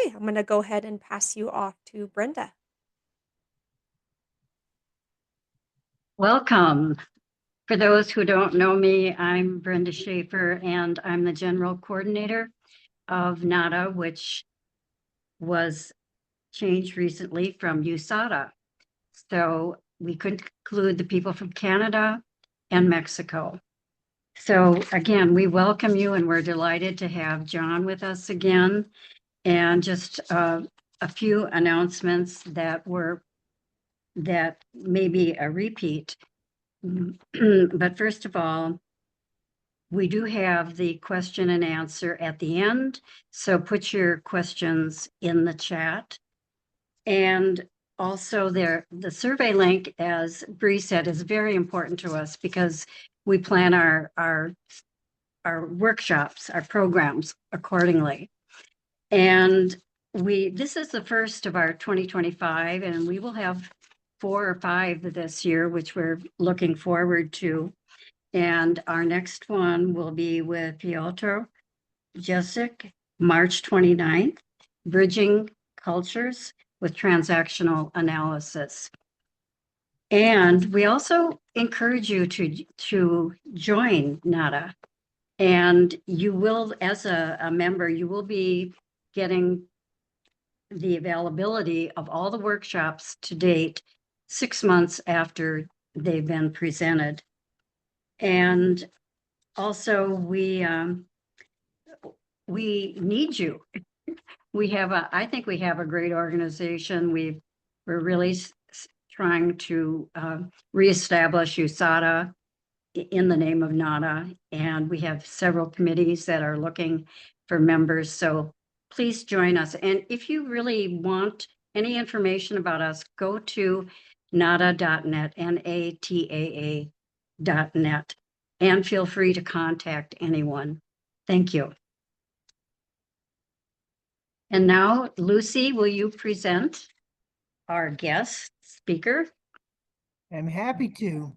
Okay, I'm going to go ahead and pass you off to Brenda. Welcome. For those who don't know me, I'm Brenda Schaefer, and I'm the general coordinator of NATAA, which was changed recently from USADA. So we could include the people from Canada and Mexico. So again, we welcome you, and we're delighted to have John with us again. And just a few announcements that may be a repeat. But first of all, we do have the question and answer at the end. So put your questions in the chat. And also the survey link, as Bree said, is very important to us because we plan our workshops, our programs accordingly. And this is the first of our 2025, and we will have 4 or 5 this year, which we're looking forward to. And our next one will be with Piotr Jessic, March 29th, Bridging Cultures with Transactional Analysis. And we also encourage you to join NATAA. And you will, as a member, you will be getting the availability of all the workshops to date 6 months after they've been presented. And also we need you. I think we have a great organization. We're really trying to reestablish USADA in the name of NATAA, and we have several committees that are looking for members. So please join us. And if you really want any information about us, go to nataa.net, NATAA.net, and feel free to contact anyone. Thank you. And now, Lucy, will you present our guest speaker? I'm happy to.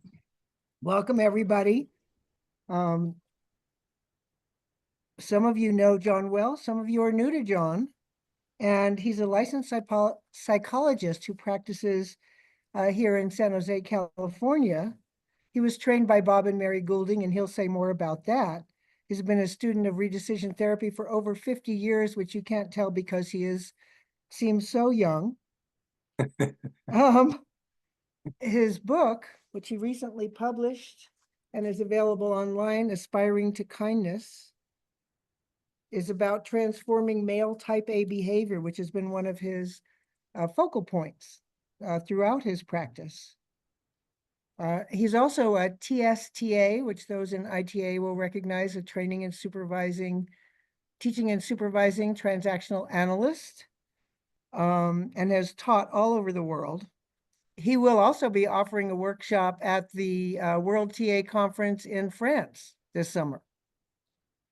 Welcome, everybody. Some of you know John well, some of you are new to John, and he's a licensed psychologist who practices here in San Jose, California. He was trained by Bob and Mary Goulding, and he'll say more about that. He's been a student of Redecision Therapy for over 50 years, which you can't tell because he seems so young. His book, which he recently published and is available online, Aspiring to Kindness, is about transforming male type A behavior, which has been one of his focal points throughout his practice. He's also a TSTA, which those in ITA will recognize, a teaching and supervising transactional analyst, and has taught all over the world. He will also be offering a workshop at the World TA Conference in France this summer.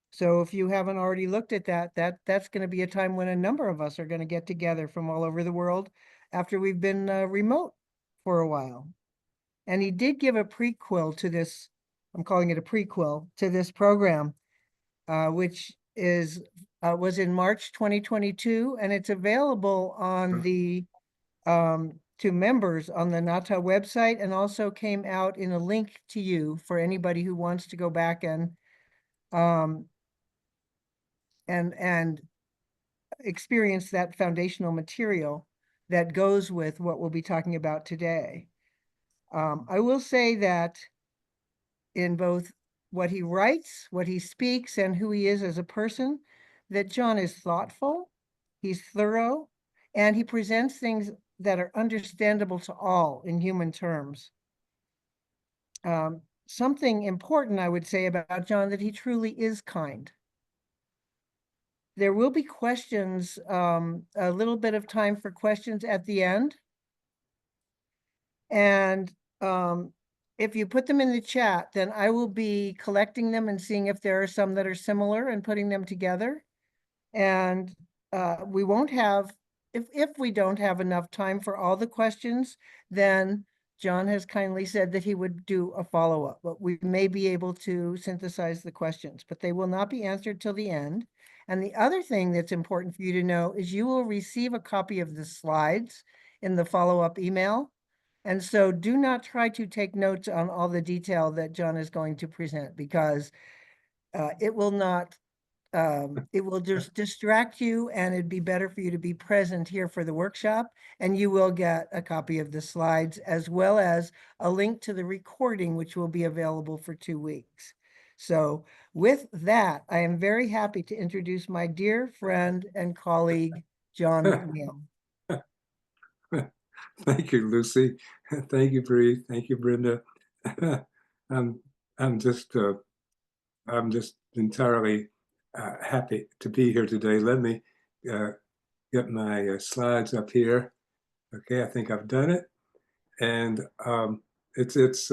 So if you haven't already looked at that's going to be a time when a number of us are going to get together from all over the world after we've been remote for a while. And he did give a prequel to this, I'm calling it a prequel to this program, which was in March 2022, and it's available on the to members on the NATAA website, and also came out in a link to you for anybody who wants to go back and experience that foundational material that goes with what we'll be talking about today. I will say that in both what he writes, what he speaks, and who he is as a person, that John is thoughtful, he's thorough, and he presents things that are understandable to all in human terms. Something important I would say about John, that he truly is kind. There will be questions, a little bit of time for questions at the end. And if you put them in the chat, then I will be collecting them and seeing if there are some that are similar and putting them together. And we won't have, if we don't have enough time for all the questions, then John has kindly said that he would do a follow-up, but we may be able to synthesize the questions, but they will not be answered till the end. And the other thing that's important for you to know is you will receive a copy of the slides in the follow-up email. And so do not try to take notes on all the detail that John is going to present, because it will not, it will just distract you, and it'd be better for you to be present here for the workshop. And you will get a copy of the slides as well as a link to the recording, which will be available for 2 weeks. So with that, I am very happy to introduce my dear friend and colleague, John McNeel. Thank you, Lucy. Thank you, Bree. Thank you, Brenda. I'm just entirely happy to be here today. Let me get my slides up here. Okay, I think I've done it, and it's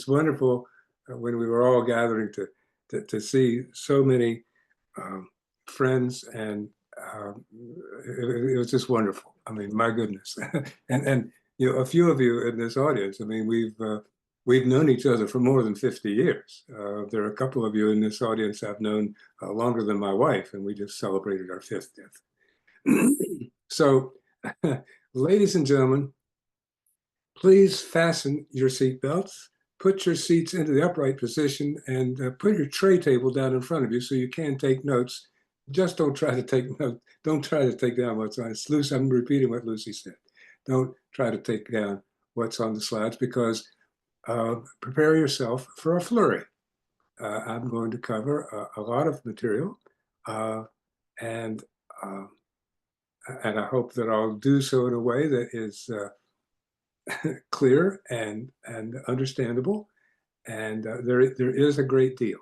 wonderful when we were all gathering to see so many friends, and it was just wonderful. I mean, my goodness, and you know, a few of you in this audience. I mean, we've known each other for more than 50 years. There are a couple of you in this audience I've known longer than my wife, and we just celebrated our 50th. So, ladies and gentlemen, please fasten your seatbelts, put your seats into the upright position, and put your tray table down in front of you so you can take notes. Just don't try to take notes. Don't try to take down what's on it. Lucy, I'm repeating what Lucy said. Don't try to take down what's on the slides, because prepare yourself for a flurry. I'm going to cover a lot of material, and I hope that I'll do so in a way that is clear and understandable. And there is a great deal.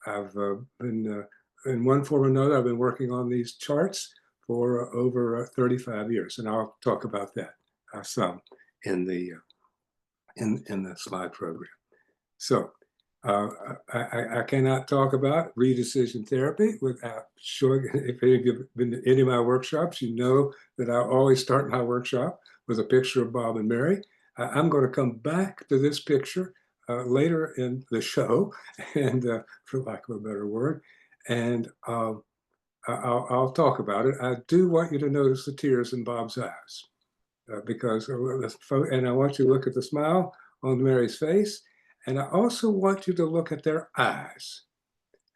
I've been in one form or another. I've been working on these charts for over 35 years, and I'll talk about that some in the slide program. So I cannot talk about redecision therapy without showing. If any of you have been to any of my workshops, you know that I always start my workshop with a picture of Bob and Mary. I'm going to come back to this picture later in the show, and for lack of a better word, and I'll talk about it. I do want you to notice the tears in Bob's eyes, because, and I want you to look at the smile on Mary's face, and I also want you to look at their eyes,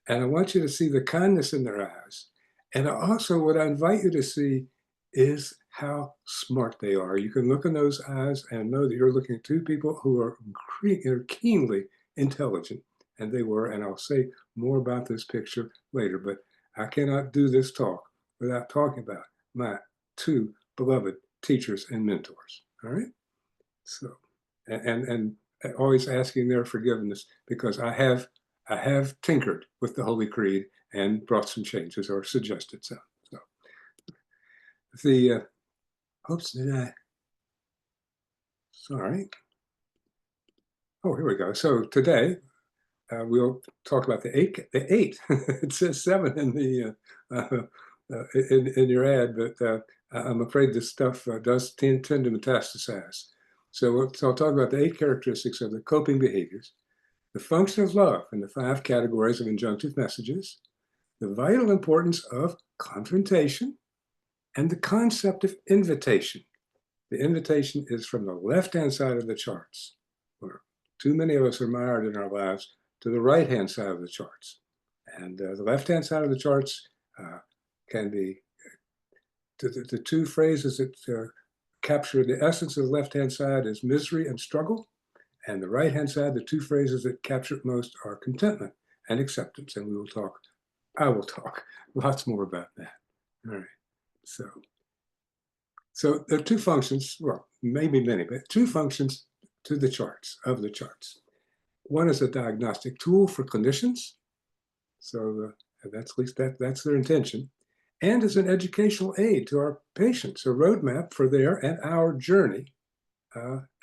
and I want you to see the kindness in their eyes. And also, what I invite you to see is how smart they are. You can look in those eyes and know that you're looking at two people who are keenly intelligent, and they were. And I'll say more about this picture later, but I cannot do this talk without talking about my two beloved teachers and mentors. All right. So, and always asking their forgiveness, because I have tinkered with the Holy Creed and brought some changes or suggested some. So the oops, did I? Sorry. Oh, here we go. So today we'll talk about the eight. It says 7 in the in your ad, but I'm afraid this stuff does tend to metastasize. So I'll talk about the 8 characteristics of the coping behaviors, the function of love and the 5 categories of injunctive messages, the vital importance of confrontation, and the concept of invitation. The invitation is from the left-hand side of the charts, where too many of us are mired in our lives, to the right-hand side of the charts. And the left-hand side of the charts can be the 2 phrases that capture the essence of the left-hand side is misery and struggle. And the right-hand side, the 2 phrases that capture it most are contentment and acceptance. And I will talk lots more about that. All right. So there are 2 functions, well, maybe many, but 2 functions to the charts, of the charts. One is a diagnostic tool for clinicians. So that's at least that's their intention. And as an educational aid to our patients, a roadmap for their and our journey,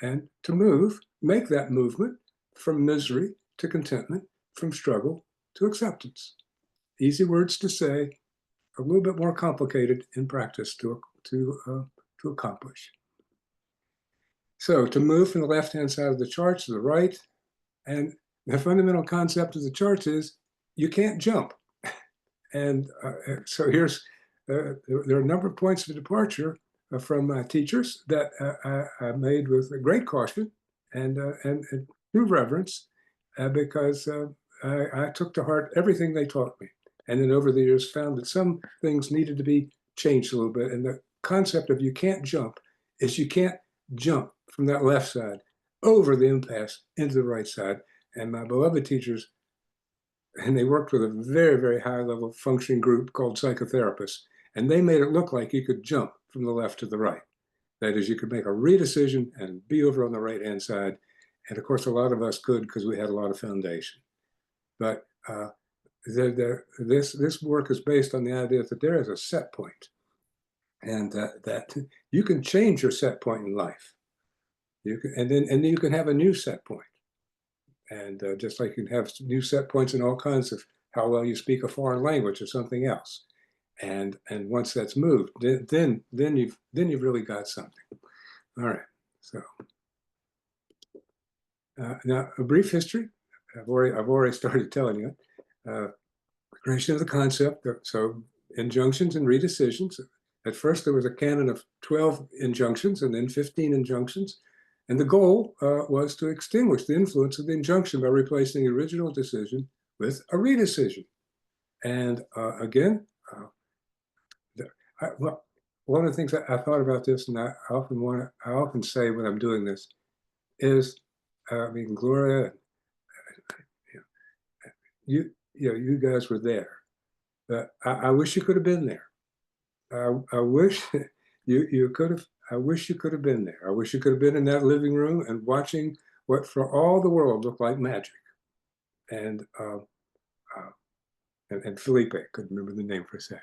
and to make that movement from misery to contentment, from struggle to acceptance. Easy words to say, a little bit more complicated in practice to accomplish. So to move from the left-hand side of the chart to the right, and the fundamental concept of the charts is you can't jump. And so here's, there are a number of points of departure from my teachers that I made with great caution and true reverence, because I took to heart everything they taught me. And then over the years found that some things needed to be changed a little bit. And the concept of you can't jump is you can't jump from that left side over the impasse into the right side. And my beloved teachers, and they worked with a very, very high level functioning group called psychotherapists. And they made it look like you could jump from the left to the right. That is, you could make a redecision and be over on the right-hand side. And of course, a lot of us could because we had a lot of foundation. But this work is based on the idea that there is a set point, and that you can change your set point in life. You can, and then you can have a new set point. And just like you can have new set points in all kinds of how well you speak a foreign language or something else. And once that's moved, then you've really got something. All right. So now a brief history. I've already started telling you it. Creation of the concept. So injunctions and redecisions. At first, there was a canon of 12 injunctions and then 15 injunctions. And the goal was to extinguish the influence of the injunction by replacing the original decision with a redecision. And again, well, one of the things I thought about this, and I often say when I'm doing this, is, I mean, Gloria, you guys were there, but I wish you could have been there. I wish you could have. I wish you could have been there. I wish you could have been in that living room and watching what for all the world looked like magic. And Felipe, I couldn't remember the name for a sec.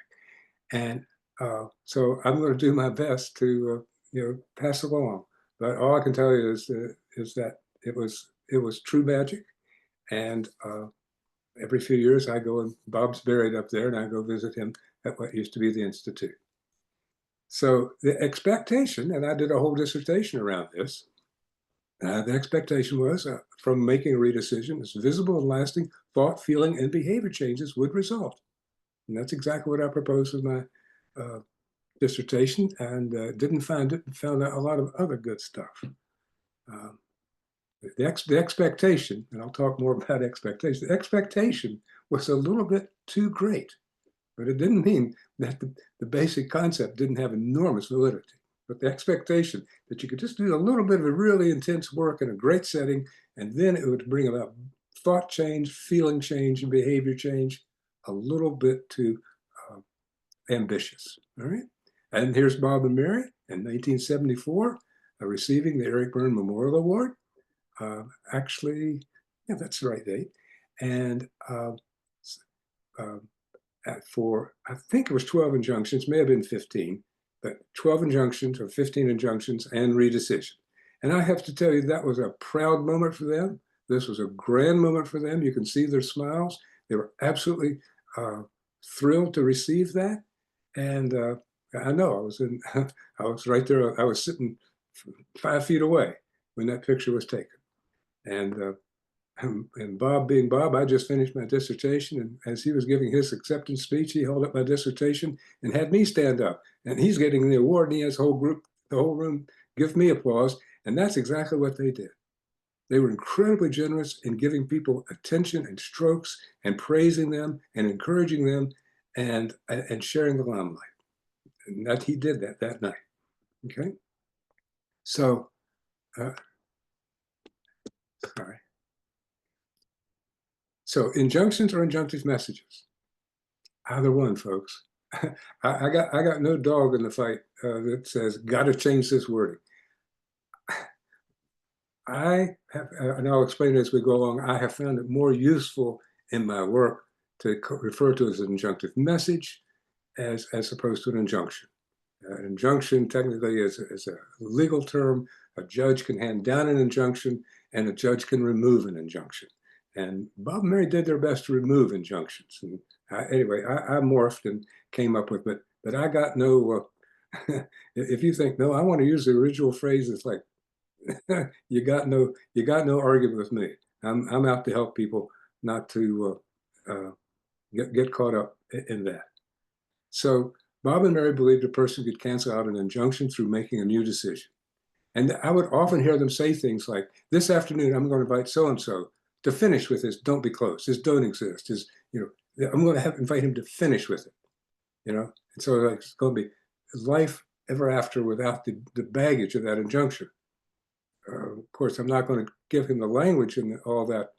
And so I'm going to do my best to pass along. But all I can tell you is that it was true magic. And every few years I go, and Bob's buried up there, and I go visit him at what used to be the Institute. So the expectation, and I did a whole dissertation around this, the expectation was from making a redecision, as visible and lasting thought, feeling, and behavior changes would result. And that's exactly what I proposed with my dissertation, and found out a lot of other good stuff. The expectation, and I'll talk more about expectation, the expectation was a little bit too great, but it didn't mean that the basic concept didn't have enormous validity. But the expectation that you could just do a little bit of a really intense work in a great setting, and then it would bring about thought change, feeling change, and behavior change, a little bit too ambitious. All right. And here's Bob and Mary in 1974, receiving the Eric Berne Memorial Award. Actually, yeah, that's the right date. And for, I think it was 12 injunctions, may have been 15, but 12 injunctions or 15 injunctions and redecision. And I have to tell you, that was a proud moment for them. This was a grand moment for them. You can see their smiles. They were absolutely thrilled to receive that. And I know I was right there. I was sitting 5 feet away when that picture was taken. And Bob, being Bob, I just finished my dissertation, and as he was giving his acceptance speech, he held up my dissertation and had me stand up. And he's getting the award, and he has the whole room give me applause. And that's exactly what they did. They were incredibly generous in giving people attention and strokes and praising them and encouraging them and sharing the limelight. And that he did that night. Okay. So, sorry. So injunctions or injunctive messages? Either one, folks. I got no dog in the fight that says, got to change this wording. I have, and I'll explain as we go along, I have found it more useful in my work to refer to as an injunctive message as opposed to an injunction. An injunction technically is a legal term. A judge can hand down an injunction, and a judge can remove an injunction. And Bob and Mary did their best to remove injunctions. And anyway, I morphed and came up with it, but I got no, if you think, no, I want to use the original phrase, it's like, you got no argument with me. I'm out to help people, not to get caught up in that. So Bob and Mary believed a person could cancel out an injunction through making a new decision. And I would often hear them say things like, this afternoon, I'm going to invite so-and-so to finish with this don't be close, this don't exist, is, I'm going to invite him to finish with it, And so like, it's going to be life ever after without the baggage of that injunction. Of course, I'm not going to give him the language and all that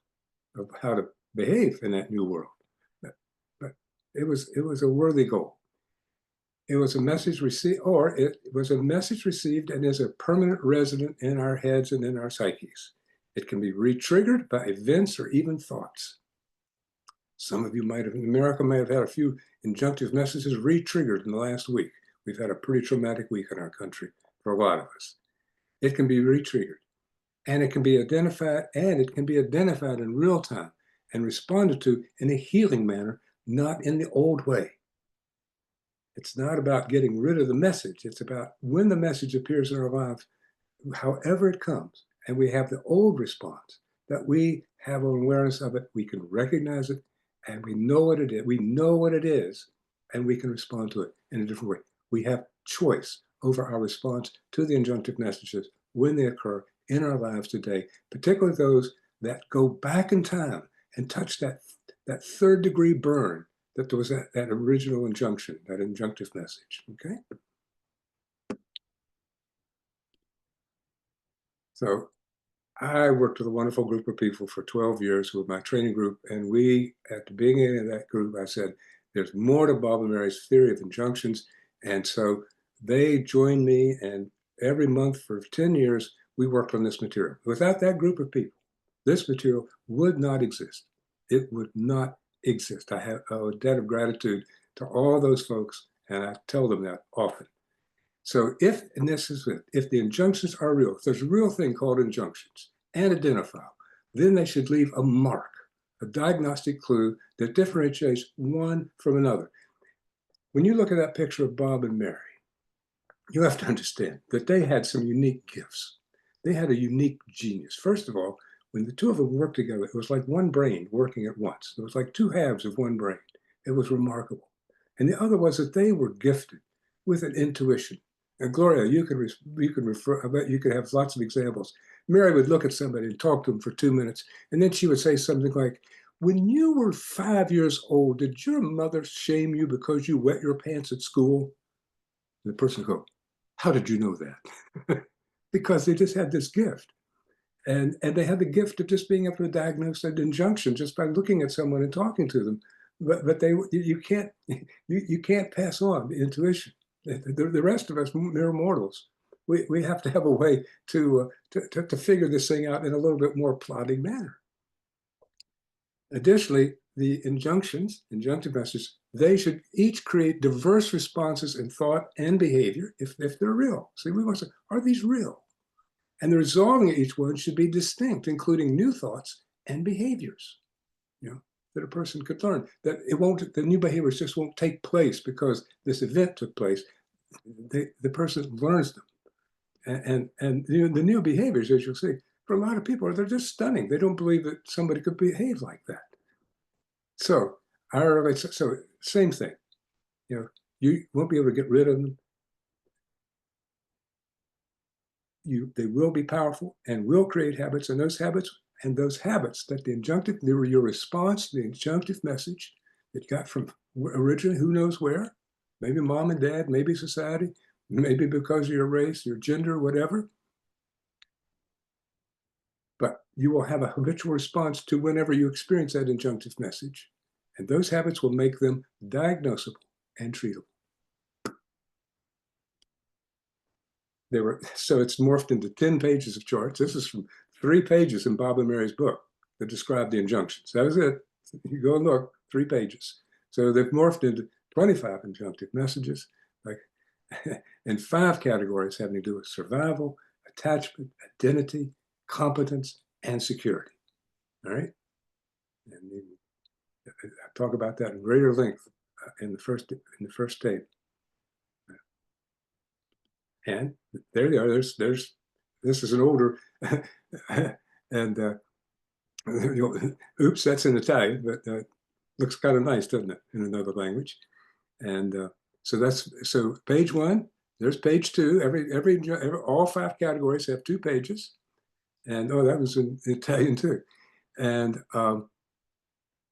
of how to behave in that new world. But it was a worthy goal. It was a message received, or it was a message received and is a permanent resident in our heads and in our psyches. It can be re-triggered by events or even thoughts. Some of you might have, in America, may have had a few injunctive messages re-triggered in the last week. We've had a pretty traumatic week in our country for a lot of us. It can be re-triggered, and it can be identified, in real time and responded to in a healing manner, not in the old way. It's not about getting rid of the message. It's about when the message appears in our lives, however it comes, and we have the old response, that we have an awareness of it, we can recognize it, and we know what it is. We know what it is, and we can respond to it in a different way. We have choice over our response to the injunctive messages when they occur in our lives today, particularly those that go back in time and touch that third degree burn that there was that original injunction, that injunctive message, okay? So I worked with a wonderful group of people for 12 years with my training group, and we, at the beginning of that group, I said, there's more to Bob and Mary's theory of injunctions, and so they joined me, and every month for 10 years, we worked on this material. Without that group of people, this material would not exist. It would not exist. I have a debt of gratitude to all those folks, and I tell them that often. So if the injunctions are real, if there's a real thing called injunctions and identifiable, then they should leave a mark, a diagnostic clue that differentiates one from another. When you look at that picture of Bob and Mary, you have to understand that they had some unique gifts. They had a unique genius. First of all, when the two of them worked together, it was like one brain working at once. It was like two halves of one brain. It was remarkable. And the other was that they were gifted with an intuition. And Gloria, you can refer, I bet you could have lots of examples. Mary would look at somebody and talk to them for 2 minutes, and then she would say something like, when you were 5 years old, did your mother shame you because you wet your pants at school? And the person would go, how did you know that? Because they just had this gift. And they had the gift of just being able to diagnose an injunction just by looking at someone and talking to them. But you can't pass on the intuition. The rest of us, mere mortals, we have to have a way to figure this thing out in a little bit more plodding manner. Additionally, the injunctions, injunctive messages, they should each create diverse responses in thought and behavior if they're real. See, we want to say, are these real? And the resolving of each one should be distinct, including new thoughts and behaviors, that a person could learn. That the new behaviors just won't take place because this event took place. The person learns them. And the new behaviors, as you'll see, for a lot of people, they're just stunning. They don't believe that somebody could behave like that. So same thing. You won't be able to get rid of them. They will be powerful and will create habits, and those habits that they were your response to the injunctive message that you got from originally who knows where, maybe mom and dad, maybe society, maybe because of your race, your gender, whatever. But you will have a habitual response to whenever you experience that injunctive message, and those habits will make them diagnosable and treatable. So it's morphed into 10 pages of charts. This is from 3 pages in Bob and Mary's book that describe the injunctions. That was it. You go and look, 3 pages. So they've morphed into 25 injunctive messages, and 5 categories having to do with survival, attachment, identity, competence, and security. All right? And I talk about that in greater length in the first tape. And there they are. There's this is an older, and oops, that's in Italian, but looks kind of nice, doesn't it, in another language? And so page 1, there's page 2. All 5 categories have 2 pages, and oh, that was in Italian too. And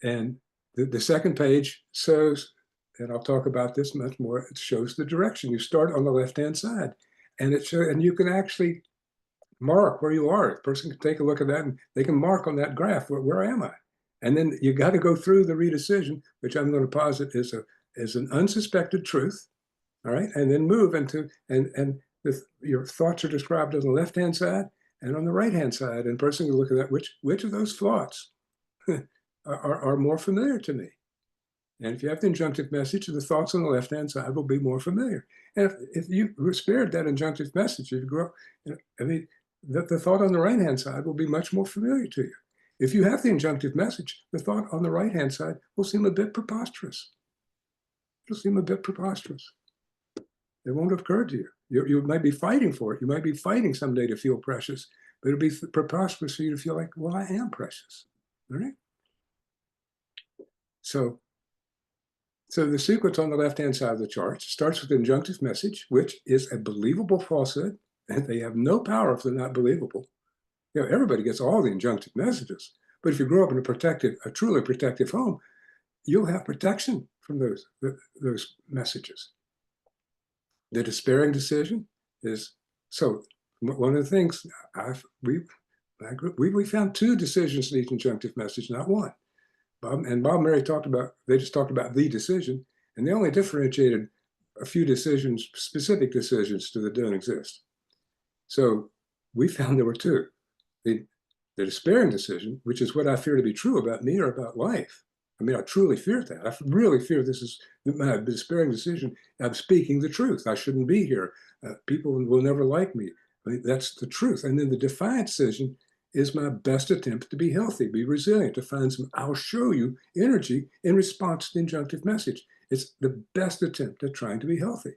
the second page shows, and I'll talk about this much more, it shows the direction. You start on the left-hand side, and and you can actually mark where you are. The person can take a look at that, and they can mark on that graph, where am I? And then you got to go through the redecision, which I'm going to posit is an unsuspected truth, all right? And then move into, your thoughts are described on the left-hand side and on the right-hand side, and the person can look at that, which of those thoughts are more familiar to me. And if you have the injunctive message, the thoughts on the left-hand side will be more familiar. And if you were spared that injunctive message, if you grew up, I mean, the thought on the right-hand side will be much more familiar to you. If you have the injunctive message, the thought on the right-hand side will seem a bit preposterous. It'll seem a bit preposterous. It won't occur to you. You might be fighting for it. You might be fighting someday to feel precious, but it'll be preposterous for you to feel like, well, I am precious. All right? So the sequence on the left-hand side of the chart starts with the injunctive message, which is a believable falsehood, and they have no power if they're not believable. You know, everybody gets all the injunctive messages, but if you grow up in a truly protective home, you'll have protection from those messages. The despairing decision is, so one of the things we found 2 decisions in each injunctive message, not 1. Bob and Mary they just talked about the decision, and they only differentiated a few decisions, specific decisions that don't exist. So we found there were 2. The despairing decision, which is what I fear to be true about me or about life. I mean, I truly fear that. I really fear this is my despairing decision. I'm speaking the truth. I shouldn't be here. People will never like me. I mean, that's the truth. And then the defiant decision is my best attempt to be healthy, be resilient, to find some I'll show you energy in response to the injunctive message. It's the best attempt at trying to be healthy.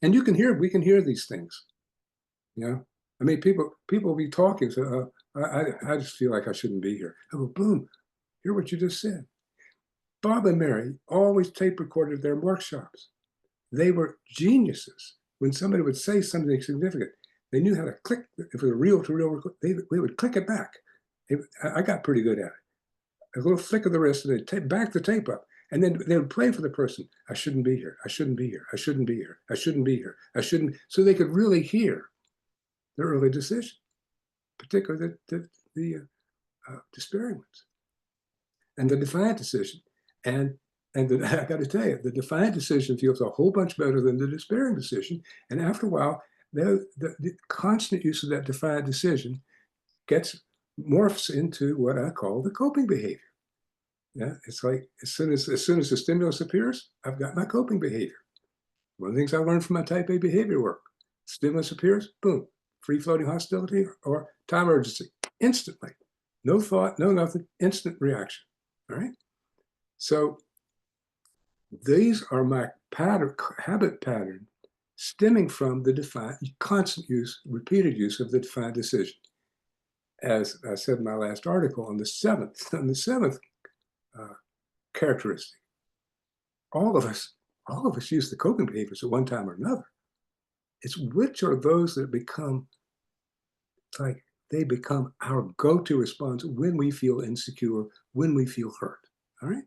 And we can hear these things. You know, I mean, people will be talking, so I just feel like I shouldn't be here. I go, boom, hear what you just said. Bob and Mary always tape recorded their workshops. They were geniuses. When somebody would say something significant, they knew how to click. If it was a reel-to-reel record, we would click it back. I got pretty good at it. A little flick of the wrist, and they'd back the tape up. And then they would play for the person. I shouldn't be here. I shouldn't be here. I shouldn't be here. I shouldn't be here. I shouldn't. So they could really hear the early decision, particularly the despairing ones. And the defiant decision. And I got to tell you, the defiant decision feels a whole bunch better than the despairing decision. And after a while, the constant use of that defiant decision morphs into what I call the coping behavior. Yeah, it's like as soon as the stimulus appears, I've got my coping behavior. One of the things I learned from my type A behavior work: stimulus appears, boom, free floating hostility or time urgency, instantly, no thought, no nothing, instant reaction. All right. So these are my habit pattern stemming from the defiant, constant use, repeated use of the defiant decision. As I said in my last article, on the seventh characteristic, all of us use the coping behaviors at one time or another. It's which are those that become our go-to response when we feel insecure, when we feel hurt. All right.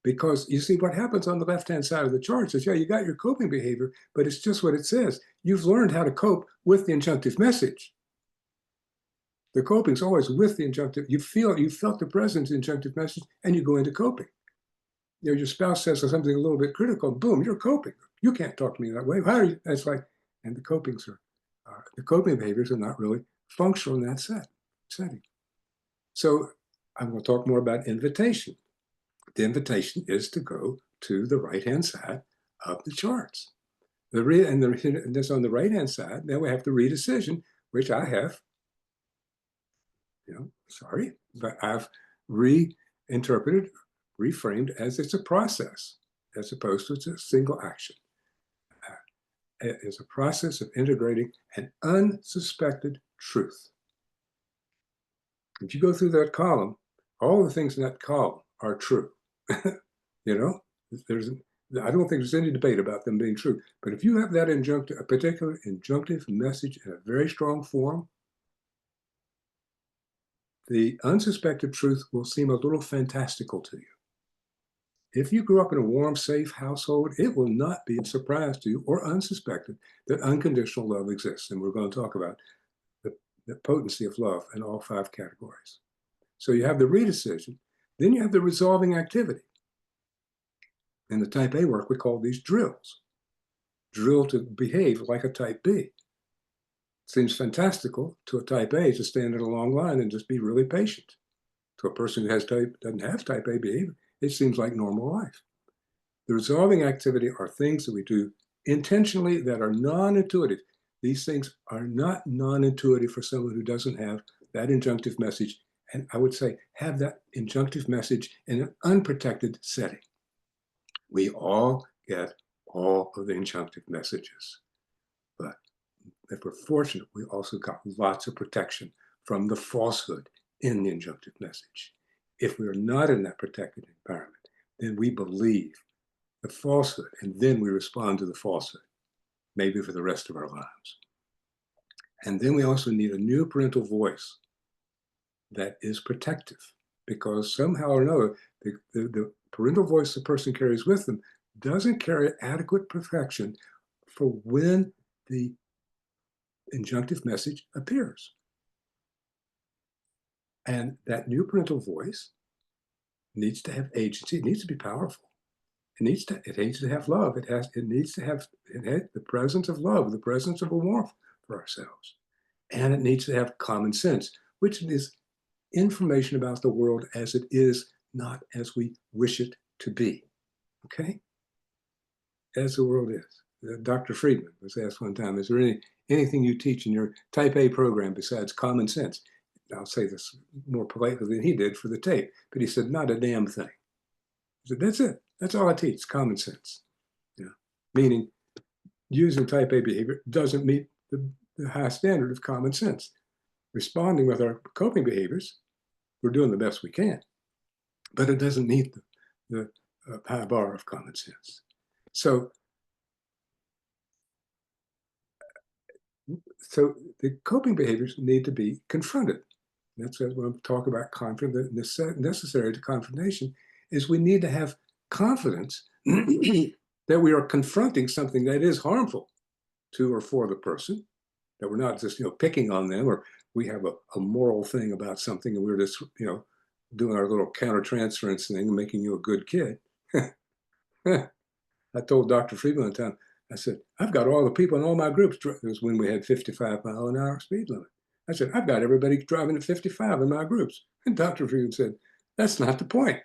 Because you see what happens on the left-hand side of the chart is, yeah, you got your coping behavior, but it's just what it says. You've learned how to cope with the injunctive message. The coping's always with the injunctive. You felt the presence of the injunctive message, and you go into coping. You know, your spouse says something a little bit critical, boom, you're coping. You can't talk to me that way. How are you? It's like, and the coping behaviors are not really functional in that setting. So I'm going to talk more about invitation. The invitation is to go to the right-hand side of the charts. And this on the right-hand side, then we have the redecision, which I have, but I've reinterpreted, reframed as it's a process, as opposed to it's a single action. is a process of integrating an unsuspected truth. If you go through that column, all the things in that column are true. You know, I don't think there's any debate about them being true. But if you have that a particular injunctive message in a very strong form, the unsuspected truth will seem a little fantastical to you. If you grew up in a warm, safe household, it will not be a surprise to you or unsuspected that unconditional love exists. And we're going to talk about the potency of love in all 5 categories. So you have the redecision, then you have the resolving activity. In the type A work, we call these drills. Drill to behave like a type B. Seems fantastical to a type A to stand in a long line and just be really patient. To a person who doesn't have type A behavior, it seems like normal life. The resolving activity are things that we do intentionally that are non-intuitive. These things are not non-intuitive for someone who doesn't have that injunctive message, and I would say have that injunctive message in an unprotected setting. We all get all of the injunctive messages, but if we're fortunate, we also got lots of protection from the falsehood in the injunctive message. If we are not in that protected environment, then we believe the falsehood, and then we respond to the falsehood, maybe for the rest of our lives. And then we also need a new parental voice that is protective, because somehow or another, the parental voice the person carries with them doesn't carry adequate protection for when the injunctive message appears. And that new parental voice needs to have agency. It needs to be powerful. It needs to have love. It needs to have the presence of love, the presence of a warmth for ourselves. And it needs to have common sense, which is information about the world as it is, not as we wish it to be. Okay? As the world is. Dr. Friedman was asked one time, is there anything you teach in your type A program besides common sense? I'll say this more politely than he did for the tape, but he said, not a damn thing. He said, that's it. That's all I teach, common sense. Yeah. Meaning, using type A behavior doesn't meet the high standard of common sense. Responding with our coping behaviors, we're doing the best we can, but it doesn't meet the high bar of common sense. So the coping behaviors need to be confronted. That's what I'm talking about. Necessary to confrontation is we need to have confidence that we are confronting something that is harmful to or for the person, that we're not just picking on them, or we have a moral thing about something and we're just doing our little countertransference thing and making you a good kid. I told Dr. Friedman one time, I said, I've got all the people in all my groups. It was when we had 55-mile-an-hour speed limit. I said, I've got everybody driving at 55 in my groups. And Dr. Friedman said, that's not the point.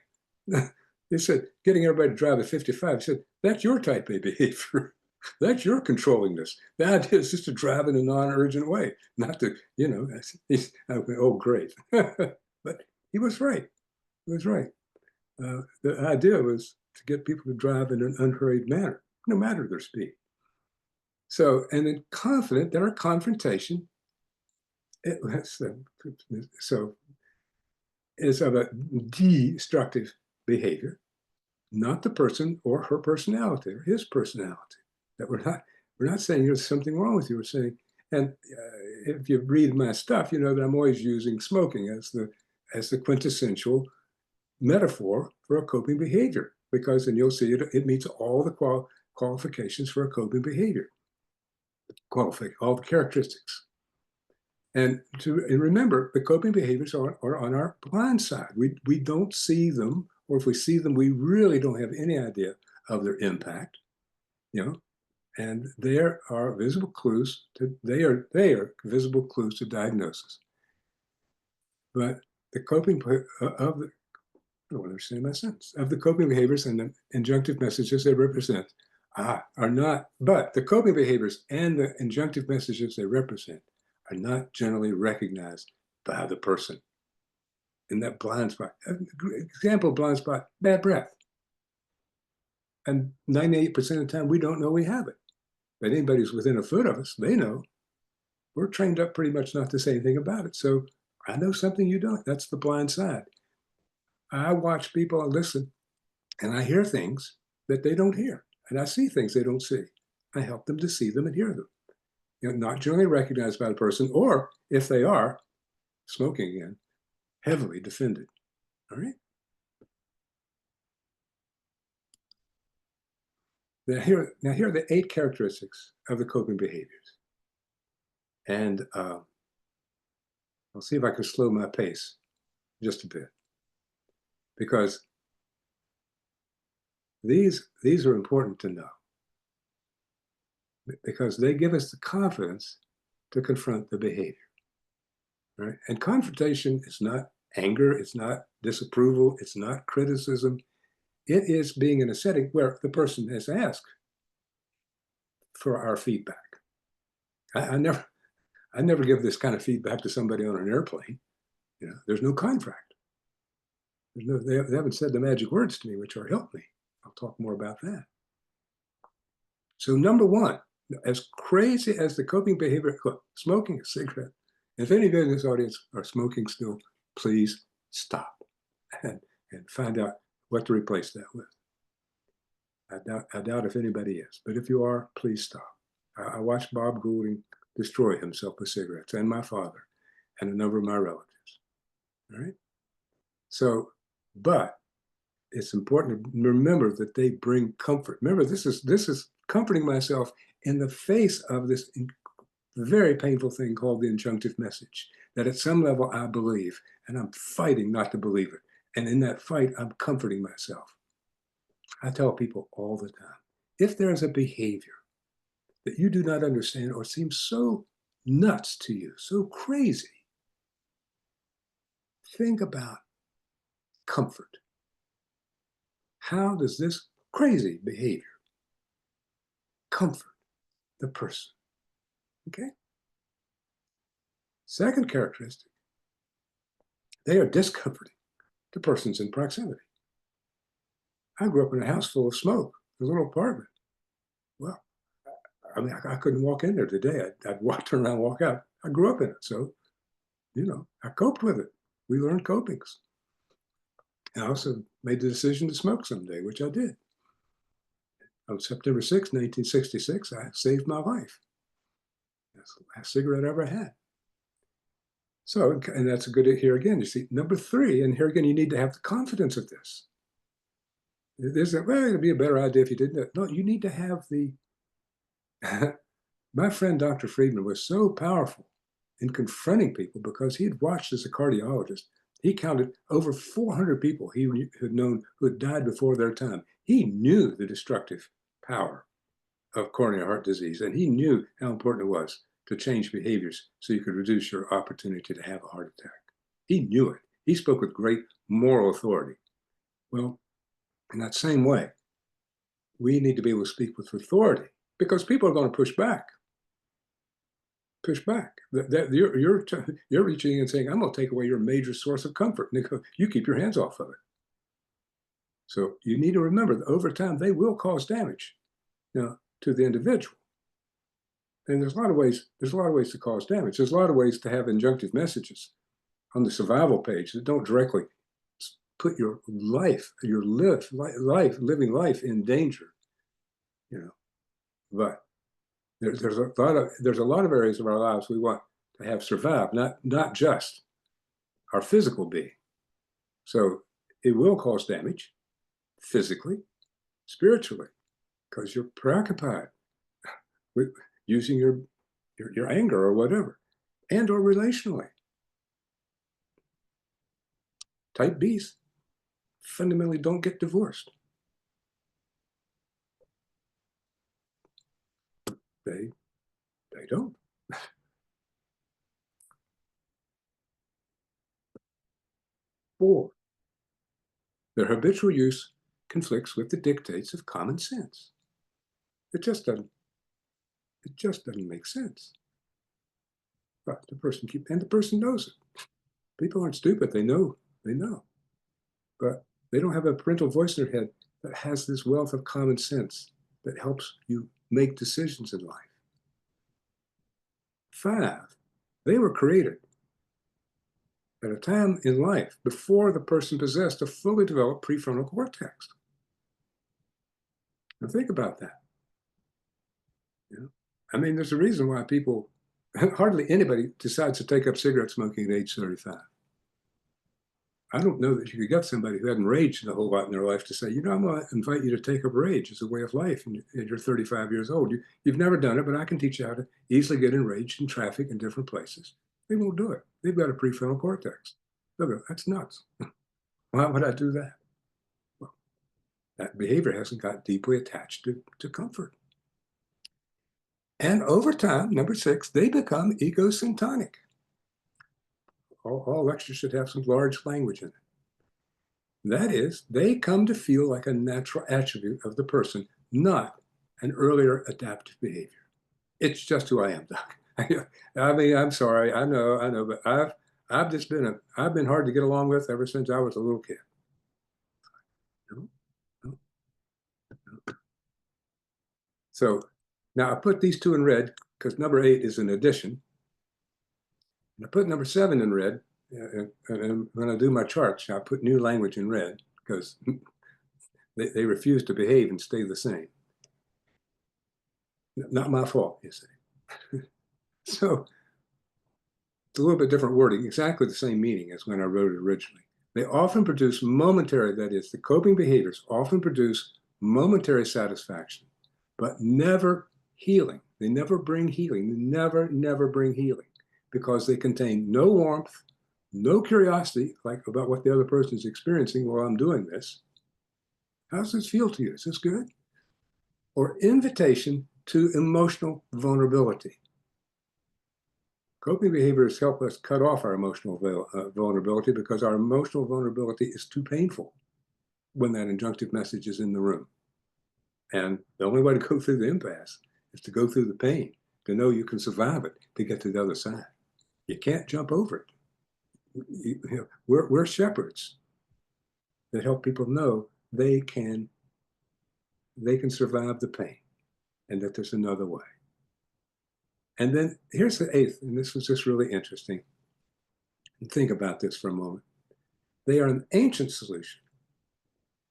He said, getting everybody to drive at 55, he said, that's your type A behavior. That's your controllingness. The idea is just to drive in a non-urgent way, not to, I went, oh, great. But he was right. He was right. The idea was to get people to drive in an unhurried manner, no matter their speed. So, and then confident that our confrontation, is of a destructive behavior, not the person or her personality or his personality. That we're not saying there's something wrong with you. We're saying, and if you read my stuff, you know that I'm always using smoking as the quintessential metaphor for a coping behavior, because then you'll see it meets all the qualifications for a coping behavior, all the characteristics. And remember, the coping behaviors are on our blind side. We don't see them, or if we see them, we really don't have any idea of their impact. And there are visible clues they are visible clues to diagnosis. But the coping I don't understand my sentence. Of the coping behaviors and the injunctive messages they represent are not, but the coping behaviors and the injunctive messages they represent are not generally recognized by the person. In that blind spot, example of blind spot, bad breath. And 98% of the time, we don't know we have it. But anybody who's within a foot of us, they know. We're trained up pretty much not to say anything about it. So I know something you don't. That's the blind side. I watch people and listen, and I hear things that they don't hear. And I see things they don't see. I help them to see them and hear them. Not generally recognized by the person, or if they are, smoking again, heavily defended. All right? Now here are the 8 characteristics of the coping behaviors. And I'll see if I can slow my pace just a bit. Because these are important to know. Because they give us the confidence to confront the behavior. Right? And confrontation is not anger, it's not disapproval, it's not criticism. It is being in a setting where the person has asked for our feedback. I never give this kind of feedback to somebody on an airplane. There's no contract. They haven't said the magic words to me, which are help me. I'll talk more about that. So number 1, as crazy as the coping behavior, look, smoking a cigarette. If anybody in this audience are smoking still, please stop and find out what to replace that with. I doubt if anybody is, but if you are, please stop. I watched Bob Goulding destroy himself with cigarettes, and my father, and a number of my relatives. All right? So, but it's important to remember that they bring comfort. Remember, this is comforting myself in the face of this very painful thing called the injunctive message, that at some level I believe, and I'm fighting not to believe it. And in that fight, I'm comforting myself. I tell people all the time, if there's a behavior that you do not understand or seems so nuts to you, so crazy, think about comfort. How does this crazy behavior comfort the person? Okay? Second characteristic, they are discomforting to persons in proximity. I grew up in a house full of smoke, a little apartment. Well, I mean, I couldn't walk in there today. I'd turn around and walk out. I grew up in it, so, I coped with it. We learned copings. I also made the decision to smoke someday, which I did. On September 6, 1966, I saved my life. That's the last cigarette I ever had. So, and that's a good, here again, you see, number 3, and here again, you need to have the confidence of this. There's a, well, it'd be a better idea if you didn't. No, you need to have the, my friend Dr. Friedman was so powerful in confronting people because he had watched as a cardiologist. He counted over 400 people he had known who had died before their time. He knew the destructive power of coronary heart disease, and he knew how important it was to change behaviors so you could reduce your opportunity to have a heart attack. He knew it. He spoke with great moral authority. Well, in that same way, we need to be able to speak with authority because people are going to push back. Push back. You're reaching in and saying, I'm going to take away your major source of comfort. And they go, you keep your hands off of it. So you need to remember that over time, they will cause damage to the individual. And there's a lot of ways to cause damage. There's a lot of ways to have injunctive messages on the survival page that don't directly put your life, living life in danger. But there's a lot of areas of our lives we want to have survived, not just our physical being. So it will cause damage physically, spiritually, because you're preoccupied with using your anger or whatever, and or relationally. Type Bs fundamentally don't get divorced. They don't. 4, their habitual use conflicts with the dictates of common sense. It just doesn't make sense. But the person knows it. People aren't stupid. They know. But they don't have a parental voice in their head that has this wealth of common sense that helps you make decisions in life. 5, they were created at a time in life before the person possessed a fully developed prefrontal cortex. Now think about that. You know? I mean, there's a reason why people, hardly anybody decides to take up cigarette smoking at age 35. I don't know that you could get somebody who hadn't raged a whole lot in their life to say, you know, I'm going to invite you to take up rage as a way of life, and you're 35 years old. You've never done it, but I can teach you how to easily get enraged in traffic in different places. They won't do it. They've got a prefrontal cortex. They'll go, that's nuts. Why would I do that? Well, that behavior hasn't got deeply attached to comfort. And over time, number 6, they become egosyntonic. All lectures should have some large language in it. That is, they come to feel like a natural attribute of the person, not an earlier adaptive behavior. It's just who I am, Doc. I mean, I'm sorry, I know, but I've been hard to get along with ever since I was a little kid. No. So now I put these 2 in red because number 8 is an addition. And I put number 7 in red. And when I do my charts, I put new language in red because they refuse to behave and stay the same. Not my fault, you see. So it's a little bit different wording, exactly the same meaning as when I wrote it originally. They often produce momentary, that is, the coping behaviors often produce momentary satisfaction, but never healing. They never bring healing. They never bring healing because they contain no warmth, no curiosity, like about what the other person is experiencing while I'm doing this. How does this feel to you? Is this good? Or invitation to emotional vulnerability. Coping behaviors help us cut off our emotional vulnerability because our emotional vulnerability is too painful when that injunctive message is in the room. And the only way to go through the impasse is to go through the pain, to know you can survive it, to get to the other side. You can't jump over it. We're shepherds that help people know they can survive the pain and that there's another way. And then here's the 8th, and this was just really interesting. And think about this for a moment. They are an ancient solution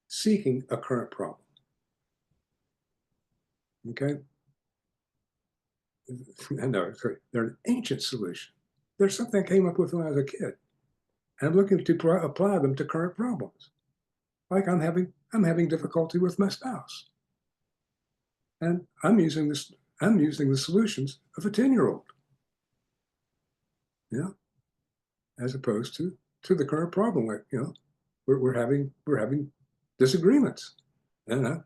seeking a current problem. Okay? No, sorry. They're an ancient solution. There's something I came up with when I was a kid. And I'm looking to apply them to current problems. Like I'm having difficulty with my spouse. And I'm using the solutions of a 10-year-old. Yeah. As opposed to the current problem. Like, you know, we're having disagreements. And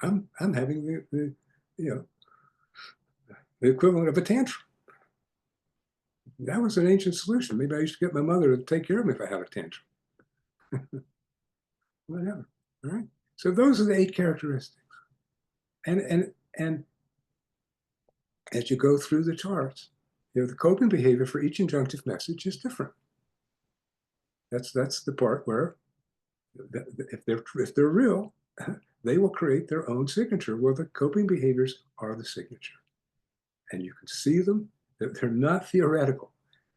I'm having the equivalent of a tantrum. That was an ancient solution. Maybe I used to get my mother to take care of me if I had a tantrum. Whatever. All right. So those are the 8 characteristics. And as you go through the charts, you know, the coping behavior for each injunctive message is different. That's the part where if they're real, they will create their own signature where the coping behaviors are the signature. And you can see them. They're not theoretical.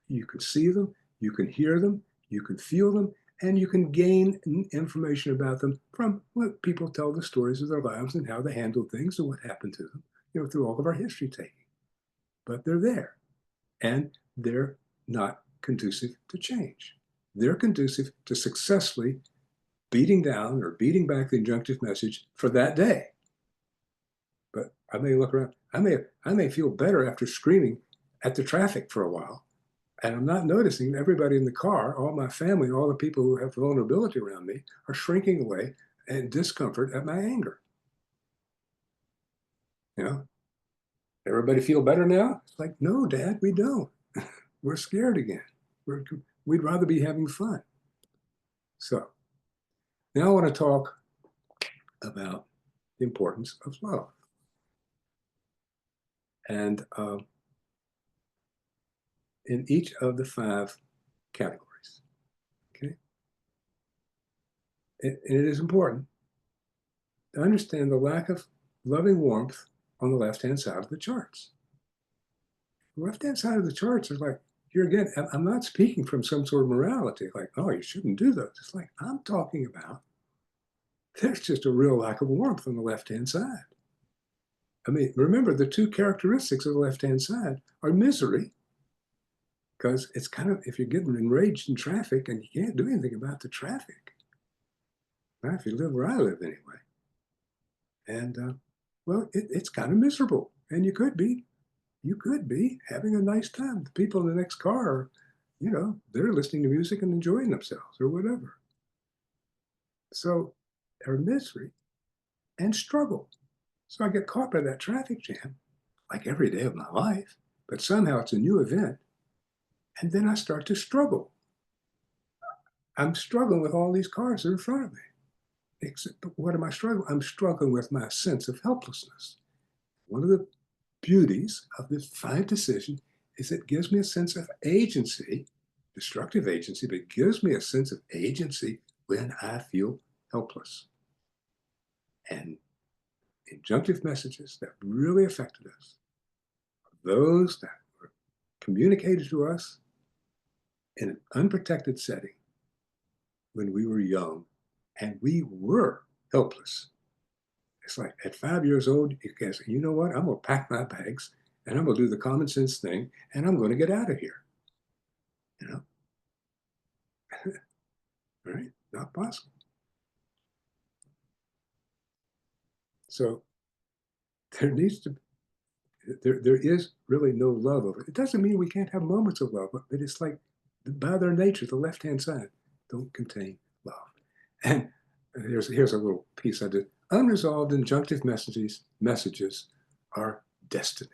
You can see them, you can hear them, you can feel them, and you can gain information about them from what people tell the stories of their lives and how they handled things and what happened to them, you know, through all of our history taking. But they're there, and they're not conducive to change. They're conducive to successfully beating down or beating back the injunctive message for that day. But I may look around, I may feel better after screaming at the traffic for a while, and I'm not noticing everybody in the car, all my family, and all the people who have vulnerability around me are shrinking away in discomfort at my anger. You know, everybody feel better now? It's like, no, Dad, we don't. We're scared again. We'd rather be having fun. So now I want to talk about the importance of love. And in each of the 5 categories, okay? And it is important to understand the lack of loving warmth on the left-hand side of the charts. The left-hand side of the charts is like, here again, I'm not speaking from some sort of morality, like, oh, you shouldn't do those. It's like, I'm talking about, there's just a real lack of warmth on the left-hand side. I mean, remember, the two characteristics of the left-hand side are misery, because it's kind of, if you're getting enraged in traffic and you can't do anything about the traffic, not if you live where I live anyway. And, well, it's kind of miserable. And you could be having a nice time. The people in the next car are, you know, they're listening to music and enjoying themselves or whatever. So there's misery and struggle. So I get caught by that traffic jam, like every day of my life, but somehow it's a new event. And then I start to struggle. I'm struggling with all these cars that are in front of me. Except, what am I struggling? I'm struggling with my sense of helplessness. One of the beauties of this fine decision is it gives me a sense of agency, destructive agency, but it gives me a sense of agency when I feel helpless. And injunctive messages that really affected us, those that were communicated to us in an unprotected setting when we were young and we were helpless. It's like at 5 years old, you can say, you know what, I'm going to pack my bags and I'm going to do the common sense thing and I'm going to get out of here. You know? Right? Not possible. So there needs to, there is really no love of it. It doesn't mean we can't have moments of love, but it's like by their nature, the left-hand side don't contain love. And here's a little piece I did. Unresolved injunctive messages are destiny.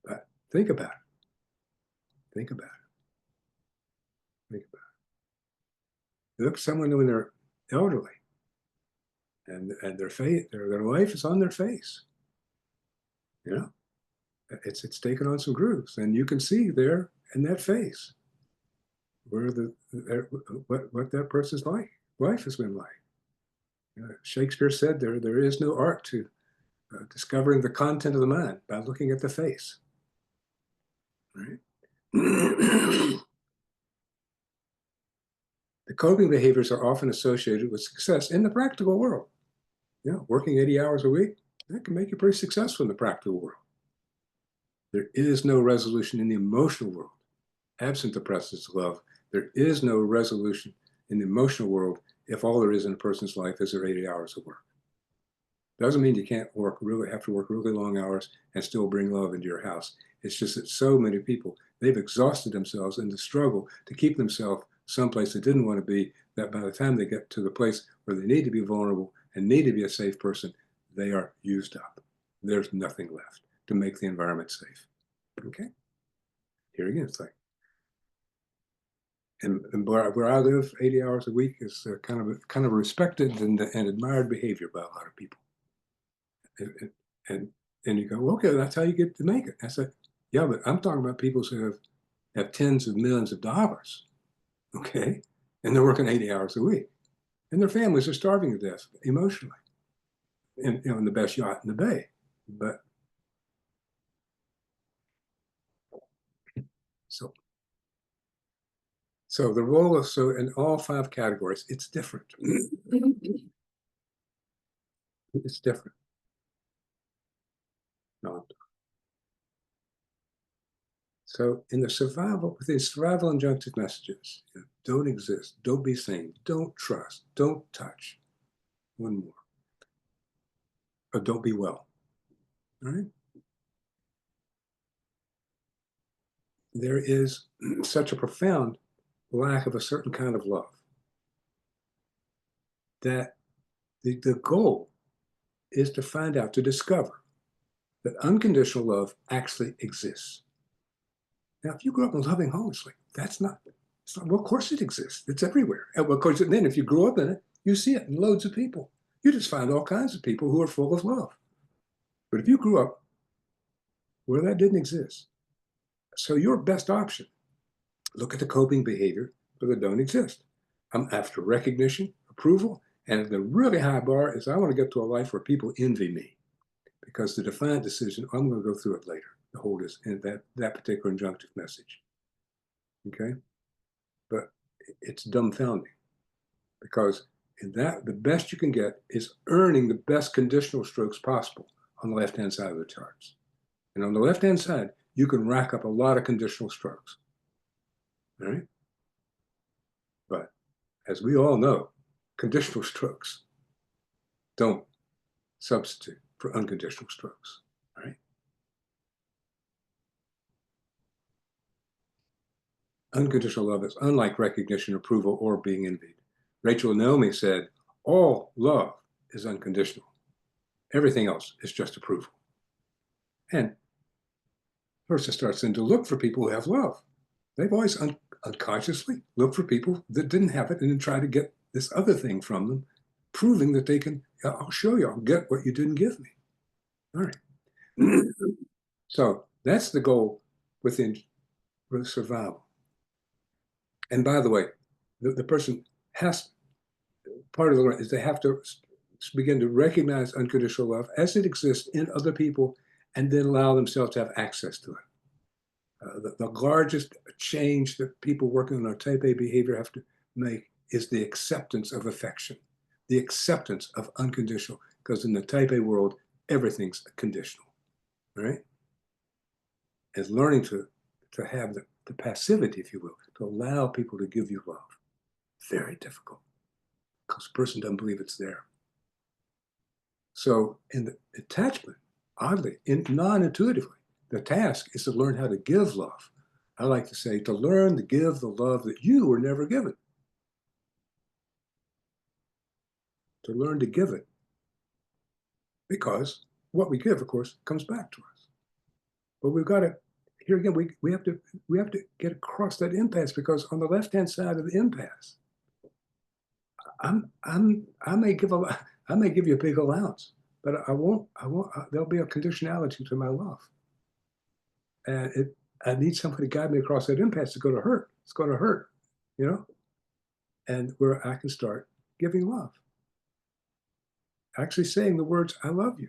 But think about it. Think about it. Think about it. Look at someone when they're elderly, and their life is on their face. You know, it's taken on some grooves, and you can see there in that face where what that person's life has been like. Shakespeare said there is no art to discovering the content of the mind by looking at the face. Right? The coping behaviors are often associated with success in the practical world. You know, working 80 hours a week, that can make you pretty successful in the practical world. There is no resolution in the emotional world. Absent the presence of love, there is no resolution in the emotional world if all there is in a person's life is their 80 hours of work. Doesn't mean you can't have to work really long hours and still bring love into your house. It's just that so many people, they've exhausted themselves in the struggle to keep themselves someplace they didn't want to be, that by the time they get to the place where they need to be vulnerable and need to be a safe person, they are used up. There's nothing left to make the environment safe. Okay? Here again, it's like, and where I live, 80 hours a week is kind of respected and admired behavior by a lot of people. And you go, well, okay, that's how you get to make it. I said, yeah, but I'm talking about people who have tens of millions of dollars, okay, and they're working 80 hours a week, and their families are starving to death emotionally, and in the best yacht in the bay, but so the role of in all 5 categories, it's different. It's different. No. So in the survival injunctive messages, don't exist, don't be sane, don't trust, don't touch. One more. Or don't be well. All right? There is such a profound lack of a certain kind of love that the goal is to find out, to discover that unconditional love actually exists. Now, if you grew up in a loving home, it's like, well, of course it exists. It's everywhere. And of course, then if you grew up in it, you see it in loads of people. You just find all kinds of people who are full of love. But if you grew up where that didn't exist, so your best option, look at the coping behavior where they don't exist. I'm after recognition, approval, And the really high bar is I want to get to a life where people envy me, because the defiant decision, I'm going to go through it later, the whole is in that particular injunctive message. Okay? But it's dumbfounding, because in that, the best you can get is earning the best conditional strokes possible on the left-hand side of the charts. And on the left-hand side, you can rack up a lot of conditional strokes. All right? But as we all know, conditional strokes don't substitute for unconditional strokes. All right? Unconditional love is unlike recognition, approval, or being envied. Rachel Naomi said, all love is unconditional. Everything else is just approval. And a person starts then to look for people who have love. They've always unconsciously looked for people that didn't have it and then try to get this other thing from them, proving that they can, I'll show you, I'll get what you didn't give me. All right. So that's the goal within survival. And by the way, the person has, part of the learning is they have to begin to recognize unconditional love as it exists in other people, and then allow themselves to have access to it. The largest change that people working on our type A behavior have to make is the acceptance of affection, the acceptance of unconditional, because in the type A world, everything's conditional, right? It's learning to have the passivity, if you will, to allow people to give you love. Very difficult, because the person doesn't believe it's there. So in the attachment, oddly, non-intuitively, the task is to learn how to give love. I like to say, to learn to give the love that you were never given. To learn to give it. Because what we give, of course, comes back to us. But we've got to, here again, we have to get across that impasse, because on the left-hand side of the impasse, I may give you a big allowance, but I won't, there'll be a conditionality to my love. And I need somebody to guide me across that impasse. It's going to hurt. It's going to hurt, you know? And where I can start giving love. Actually saying the words, I love you.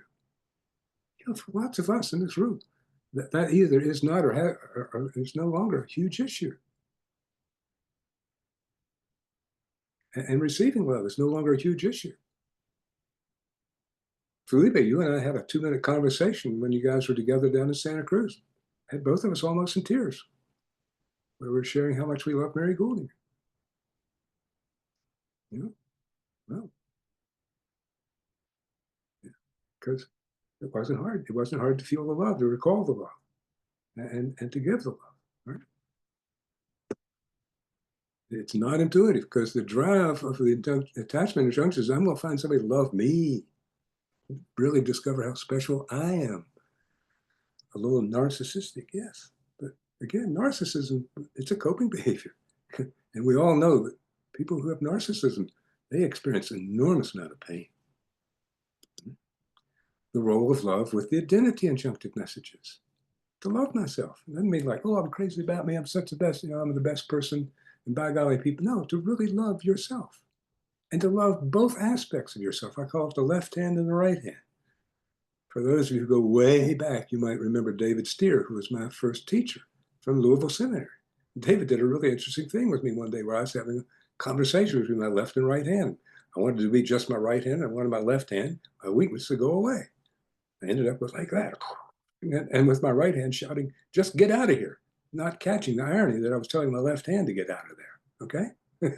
You know, for lots of us in this room, that either is not or is no longer a huge issue. And receiving love is no longer a huge issue. Felipe, you and I had a 2-minute conversation when you guys were together down in Santa Cruz. Had both of us almost in tears. We were sharing how much we love Mary Goulding. You know, well, because it wasn't hard. It wasn't hard to feel the love, to recall the love, and to give the love. Right? It's not intuitive, because the drive of the attachment injunctions is, I'm going to find somebody to love me, really discover how special I am. A little narcissistic, yes. But again, narcissism, it's a coping behavior. And we all know that people who have narcissism, they experience an enormous amount of pain. The role of love with the identity injunctive messages. To love myself. It doesn't mean like, oh, I'm crazy about me, I'm such the best, you know, I'm the best person, and by golly, people. No, to really love yourself. And to love both aspects of yourself. I call it the left hand and the right hand. For those of you who go way back, you might remember David Steer, who was my first teacher from Louisville Seminary. David did a really interesting thing with me one day where I was having a conversation between my left and right hand. I wanted to be just my right hand. I wanted my left hand, my weakness, to go away. I ended up with like that. And with my right hand shouting, just get out of here. Not catching the irony that I was telling my left hand to get out of there, okay?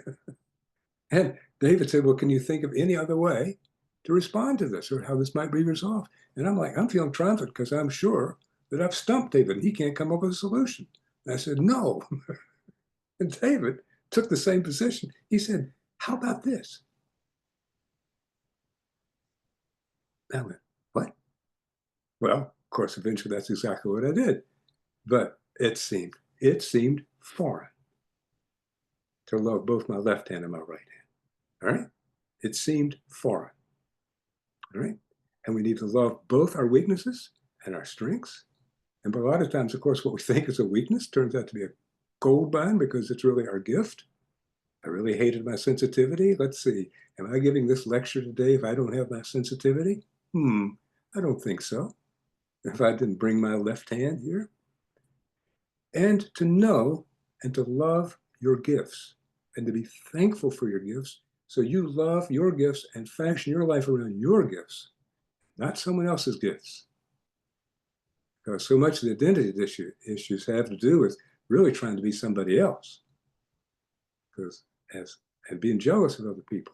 And David said, well, can you think of any other way to respond to this, or how this might be resolved? And I'm like, I'm feeling triumphant, because I'm sure that I've stumped David and he can't come up with a solution. And I said, no. And David took the same position. He said, how about this? I went, what? Well, of course, eventually that's exactly what I did. But it seemed foreign to love both my left hand and my right hand. All right? It seemed foreign. All right? And we need to love both our weaknesses and our strengths. And a lot of times, of course, what we think is a weakness turns out to be a gold mine, because it's really our gift. I really hated my sensitivity. Let's see. Am I giving this lecture today if I don't have my sensitivity? I don't think so. If I didn't bring my left hand here. And to know and to love your gifts and to be thankful for your gifts. So you love your gifts and fashion your life around your gifts, not someone else's gifts. Because so much of the identity issues have to do with really trying to be somebody else. Because and being jealous of other people.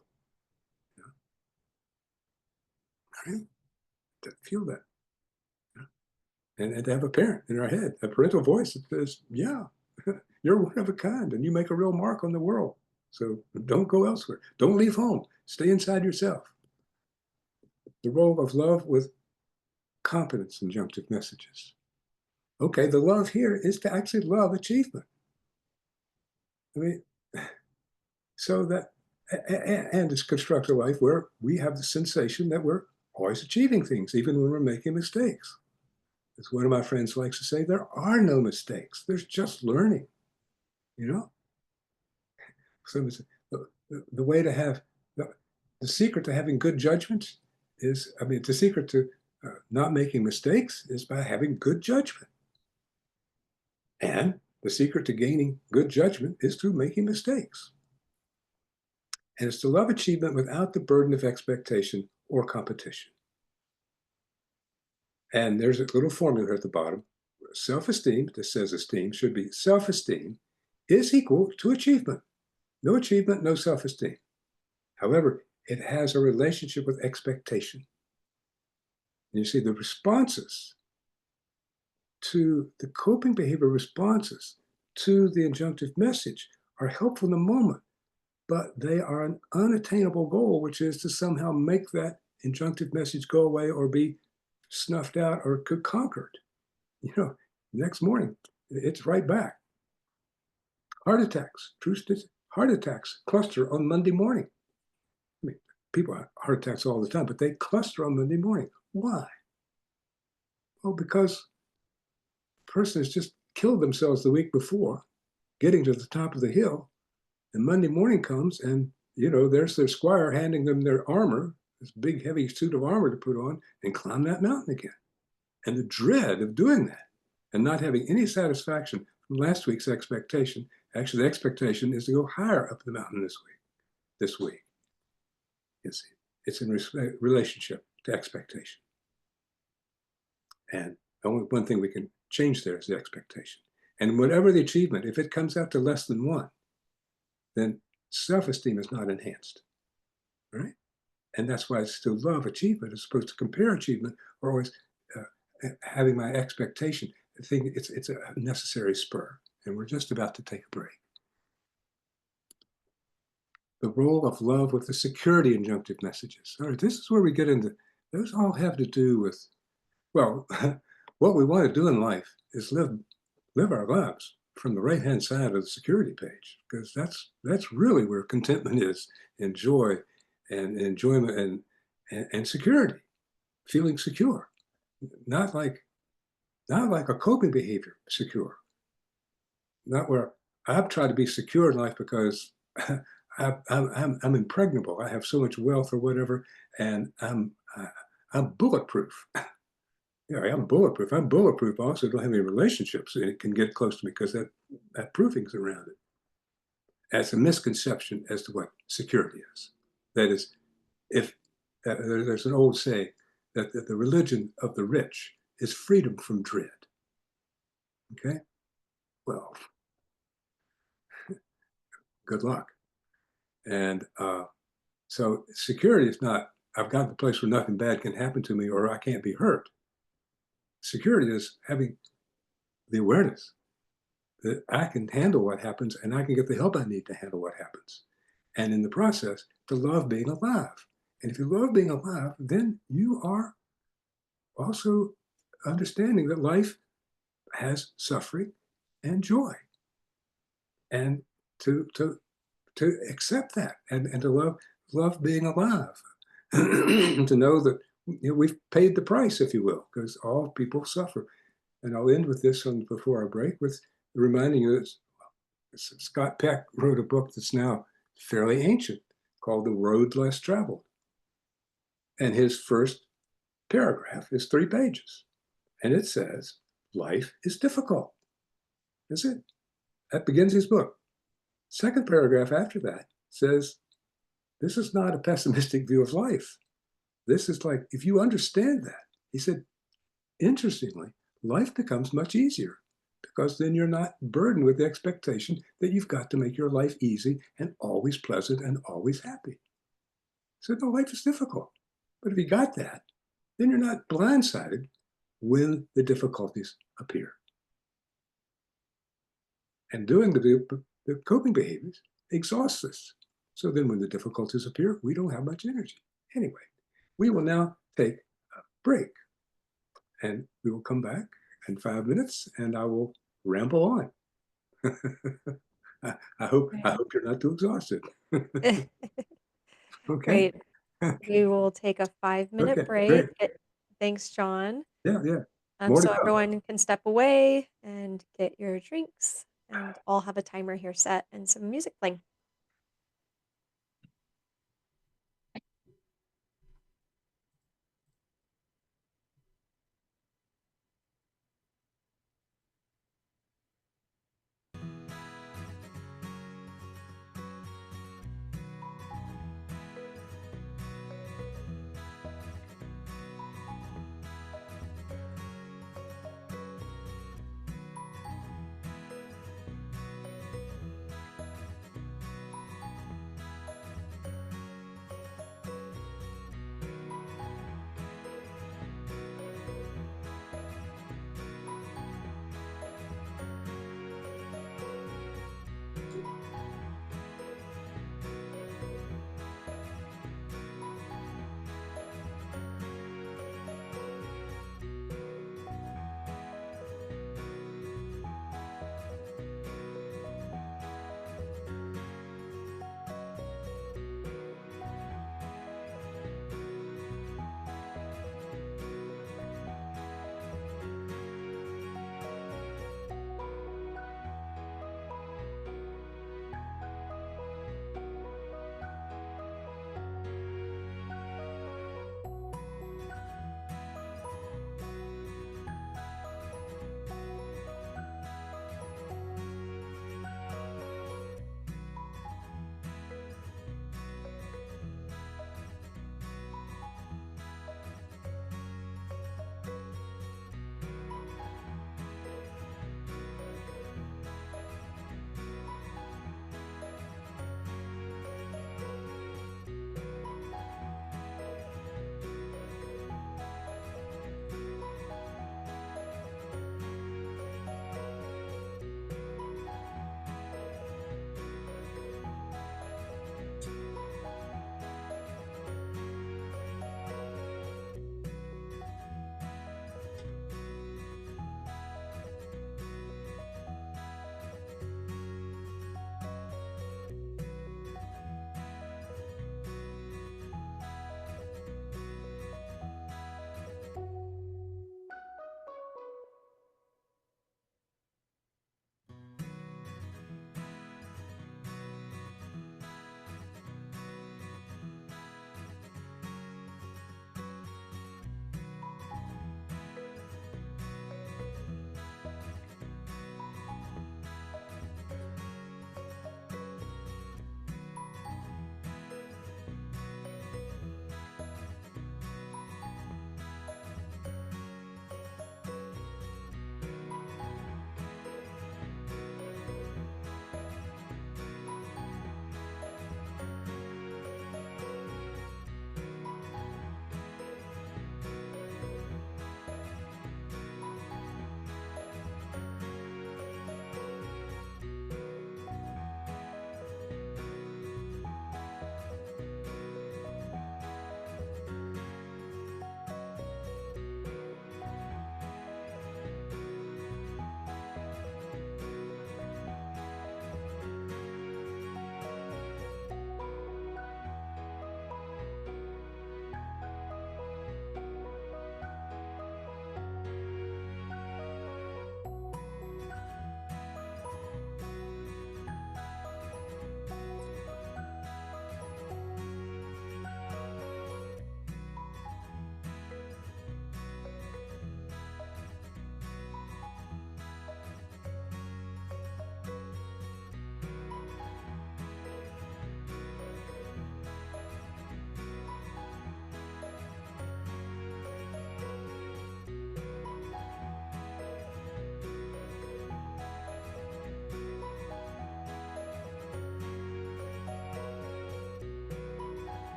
You know? Right? To feel that. And to have a parent in our head, a parental voice that says, yeah, you're one of a kind and you make a real mark on the world. So don't go elsewhere. Don't leave home. Stay inside yourself. The role of love with competence injunctive messages. Okay, the love here is to actually love achievement. I mean, so that, and it's construct a life where we have the sensation that we're always achieving things, even when we're making mistakes. As one of my friends likes to say, there are no mistakes. There's just learning, you know? So the way to have, the secret to having good judgment is, the secret to not making mistakes is by having good judgment. And the secret to gaining good judgment is through making mistakes. And it's to love achievement without the burden of expectation or competition. And there's a little formula at the bottom. Self-esteem, this says esteem, should be self-esteem is equal to achievement. No achievement, no self-esteem. However, it has a relationship with expectation. And you see the responses to the coping behavior responses to the injunctive message are helpful in the moment, but they are an unattainable goal, which is to somehow make that injunctive message go away or be snuffed out or conquered. You know, next morning, it's right back. Heart attacks, heart attacks cluster on Monday morning. I mean, people have heart attacks all the time, but they cluster on Monday morning. Why? Well, because the person has just killed themselves the week before, getting to the top of the hill, and Monday morning comes and, you know, there's their squire handing them their armor, this big heavy suit of armor to put on and climb that mountain again. And the dread of doing that and not having any satisfaction from last week's expectation. Actually, the expectation is to go higher up the mountain this week. It's in relationship to expectation. And only one thing we can change there is the expectation. And whatever the achievement, if it comes out to less than 1, then self-esteem is not enhanced, right? And that's why it's to love achievement as opposed to compare achievement or always having my expectation. I think it's a necessary spur, and we're just about to take a break. The role of love with the security injunctive messages. All right, this is where we get into, those all have to do with, well, what we want to do in life is live our lives from the right-hand side of the security page, because that's really where contentment is, and joy and enjoyment and security, feeling secure, not like a coping behavior secure, not where I've tried to be secure in life because I'm impregnable. I have so much wealth or whatever, and I'm bulletproof. Yeah, I'm bulletproof. I'm bulletproof. I also don't have any relationships, and it can get close to me because that proofing's around it. That's a misconception as to what security is. That is, if there's an old saying that the religion of the rich is freedom from dread. Okay? Well, good luck. And so security is not, I've got the place where nothing bad can happen to me or I can't be hurt. Security is having the awareness that I can handle what happens and I can get the help I need to handle what happens. And in the process, to love being alive. And if you love being alive, then you are also understanding that life has suffering and joy. And to accept that and to love being alive. To know that, you know, we've paid the price, if you will, because all people suffer. And I'll end with this before our break with reminding you that Scott Peck wrote a book that's now fairly ancient, called The Road Less Traveled. And his first paragraph is 3 pages. And it says, life is difficult. That's it. That begins his book. Second paragraph after that says, this is not a pessimistic view of life. This is like, if you understand that, he said, interestingly, life becomes much easier because then you're not burdened with the expectation that you've got to make your life easy and always pleasant and always happy. So no, life is difficult. But if you got that, then you're not blindsided when the difficulties appear. And doing the coping behaviors exhausts us. So then when the difficulties appear, we don't have much energy. Anyway, we will now take a break. And we will come back in 5 minutes and I will ramble on. I hope you're not too exhausted. Okay. Great. We will take a 5-minute Okay, break. great. Thanks, John. Yeah. More to So come. everyone can step away and get your drinks, and I'll have a timer here set and some music playing.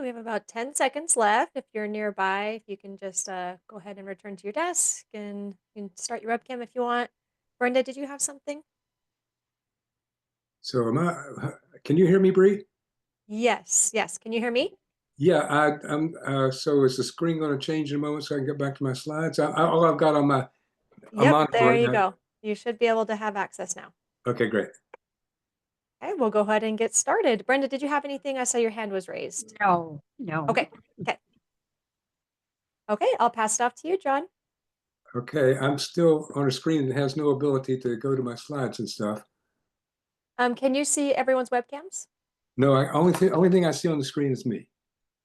we have about 10 seconds left. If you're nearby, if you can just go ahead and return to your desk and you can start your webcam if you want. Brenda, did you have something? So can you hear me, Bree? Yes, yes. Can you hear me? Yeah, so is the screen going to change in a moment so I can get back to my slides? All I've got on my Yep, monitor there right you now. go. You should be able to have access now. Okay, great. Okay, we'll go ahead and get started. Brenda, did you have anything? I saw your hand was raised. No. Okay, okay. Okay, I'll pass it off to you, John. Okay, I'm still on a screen that has no ability to go to my slides and stuff. Can you see everyone's webcams? No, only thing I see on the screen is me.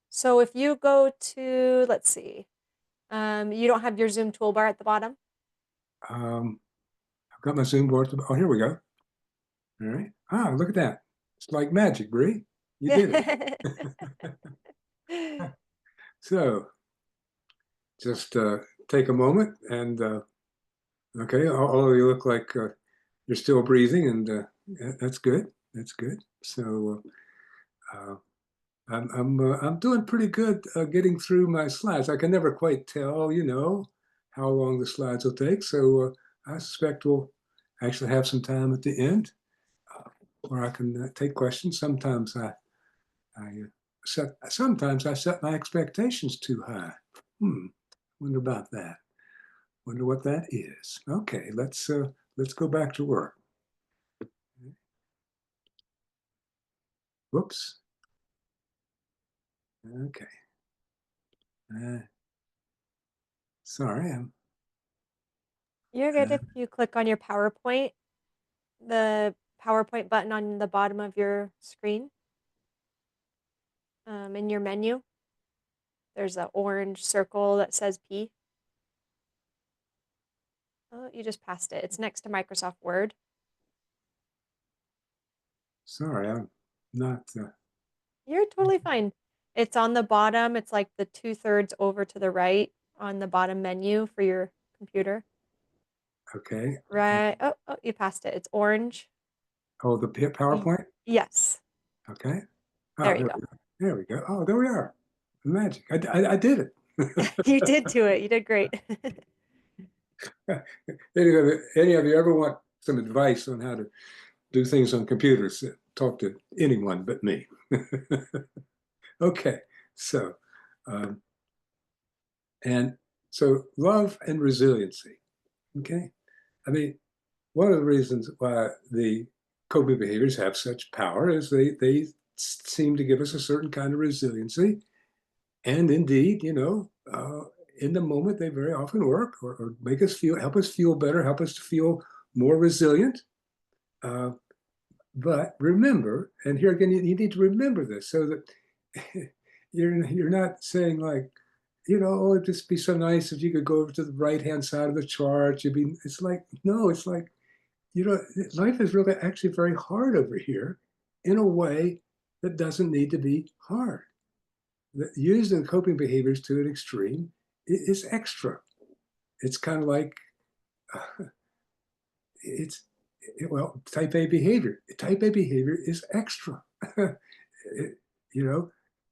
So if you go to, let's see, you don't have your Zoom toolbar at the bottom? I've got my Zoom board. Oh, here we go. All right. Ah, look at that. It's like magic, Bree. You did it. So just take a moment and okay, all of you look like you're still breathing, and that's good. That's good. So I'm doing pretty good getting through my slides. I can never quite tell, how long the slides will take. So I suspect we'll actually have some time at the end where I can take questions. Sometimes I set my expectations too high. Wonder about that. Wonder what that is. Okay, let's go back to work. Whoops. Okay. Sorry, You're good if you click on your PowerPoint, the PowerPoint button on the bottom of your screen, in your menu. There's an orange circle that says P. Oh, you just passed it. It's next to Microsoft Word. sorry, I'm not. You're totally fine. It's on the bottom. It's like the 2/3 over to the right on the bottom menu for your computer. Okay. Right. Oh, you passed it. It's orange. Oh, the PowerPoint? Yes. Okay. Oh, There you there go. we go. There we go. Oh, there we are. Magic. I did it. You did do it. You did great. Any of you ever want some advice on how to do things on computers? Talk to anyone but me. Okay. So, um, and so love and resiliency. Okay. I mean, one of the reasons why the coping behaviors have such power is they seem to give us a certain kind of resiliency. And indeed, in the moment, they very often work or help us feel better, help us to feel more resilient. But remember, and here again, you need to remember this so that you're not saying like, oh, it'd just be so nice if you could go over to the right-hand side of the chart. It's like, no, it's like, life is really actually very hard over here in a way that doesn't need to be hard. Using coping behaviors to an extreme is extra. It's kind of like, type A behavior. Type A behavior is extra.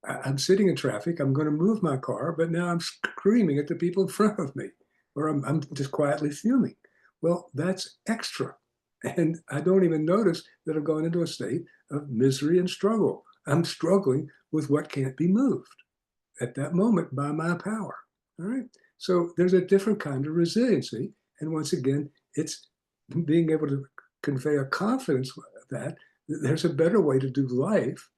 I'm sitting in traffic. I'm going to move my car, but now I'm screaming at the people in front of me, or I'm just quietly fuming. Well, that's extra. And I don't even notice that I've gone into a state of misery and struggle. I'm struggling with what can't be moved at that moment by my power. All right. So there's a different kind of resiliency. And once again, it's being able to convey a confidence that there's a better way to do life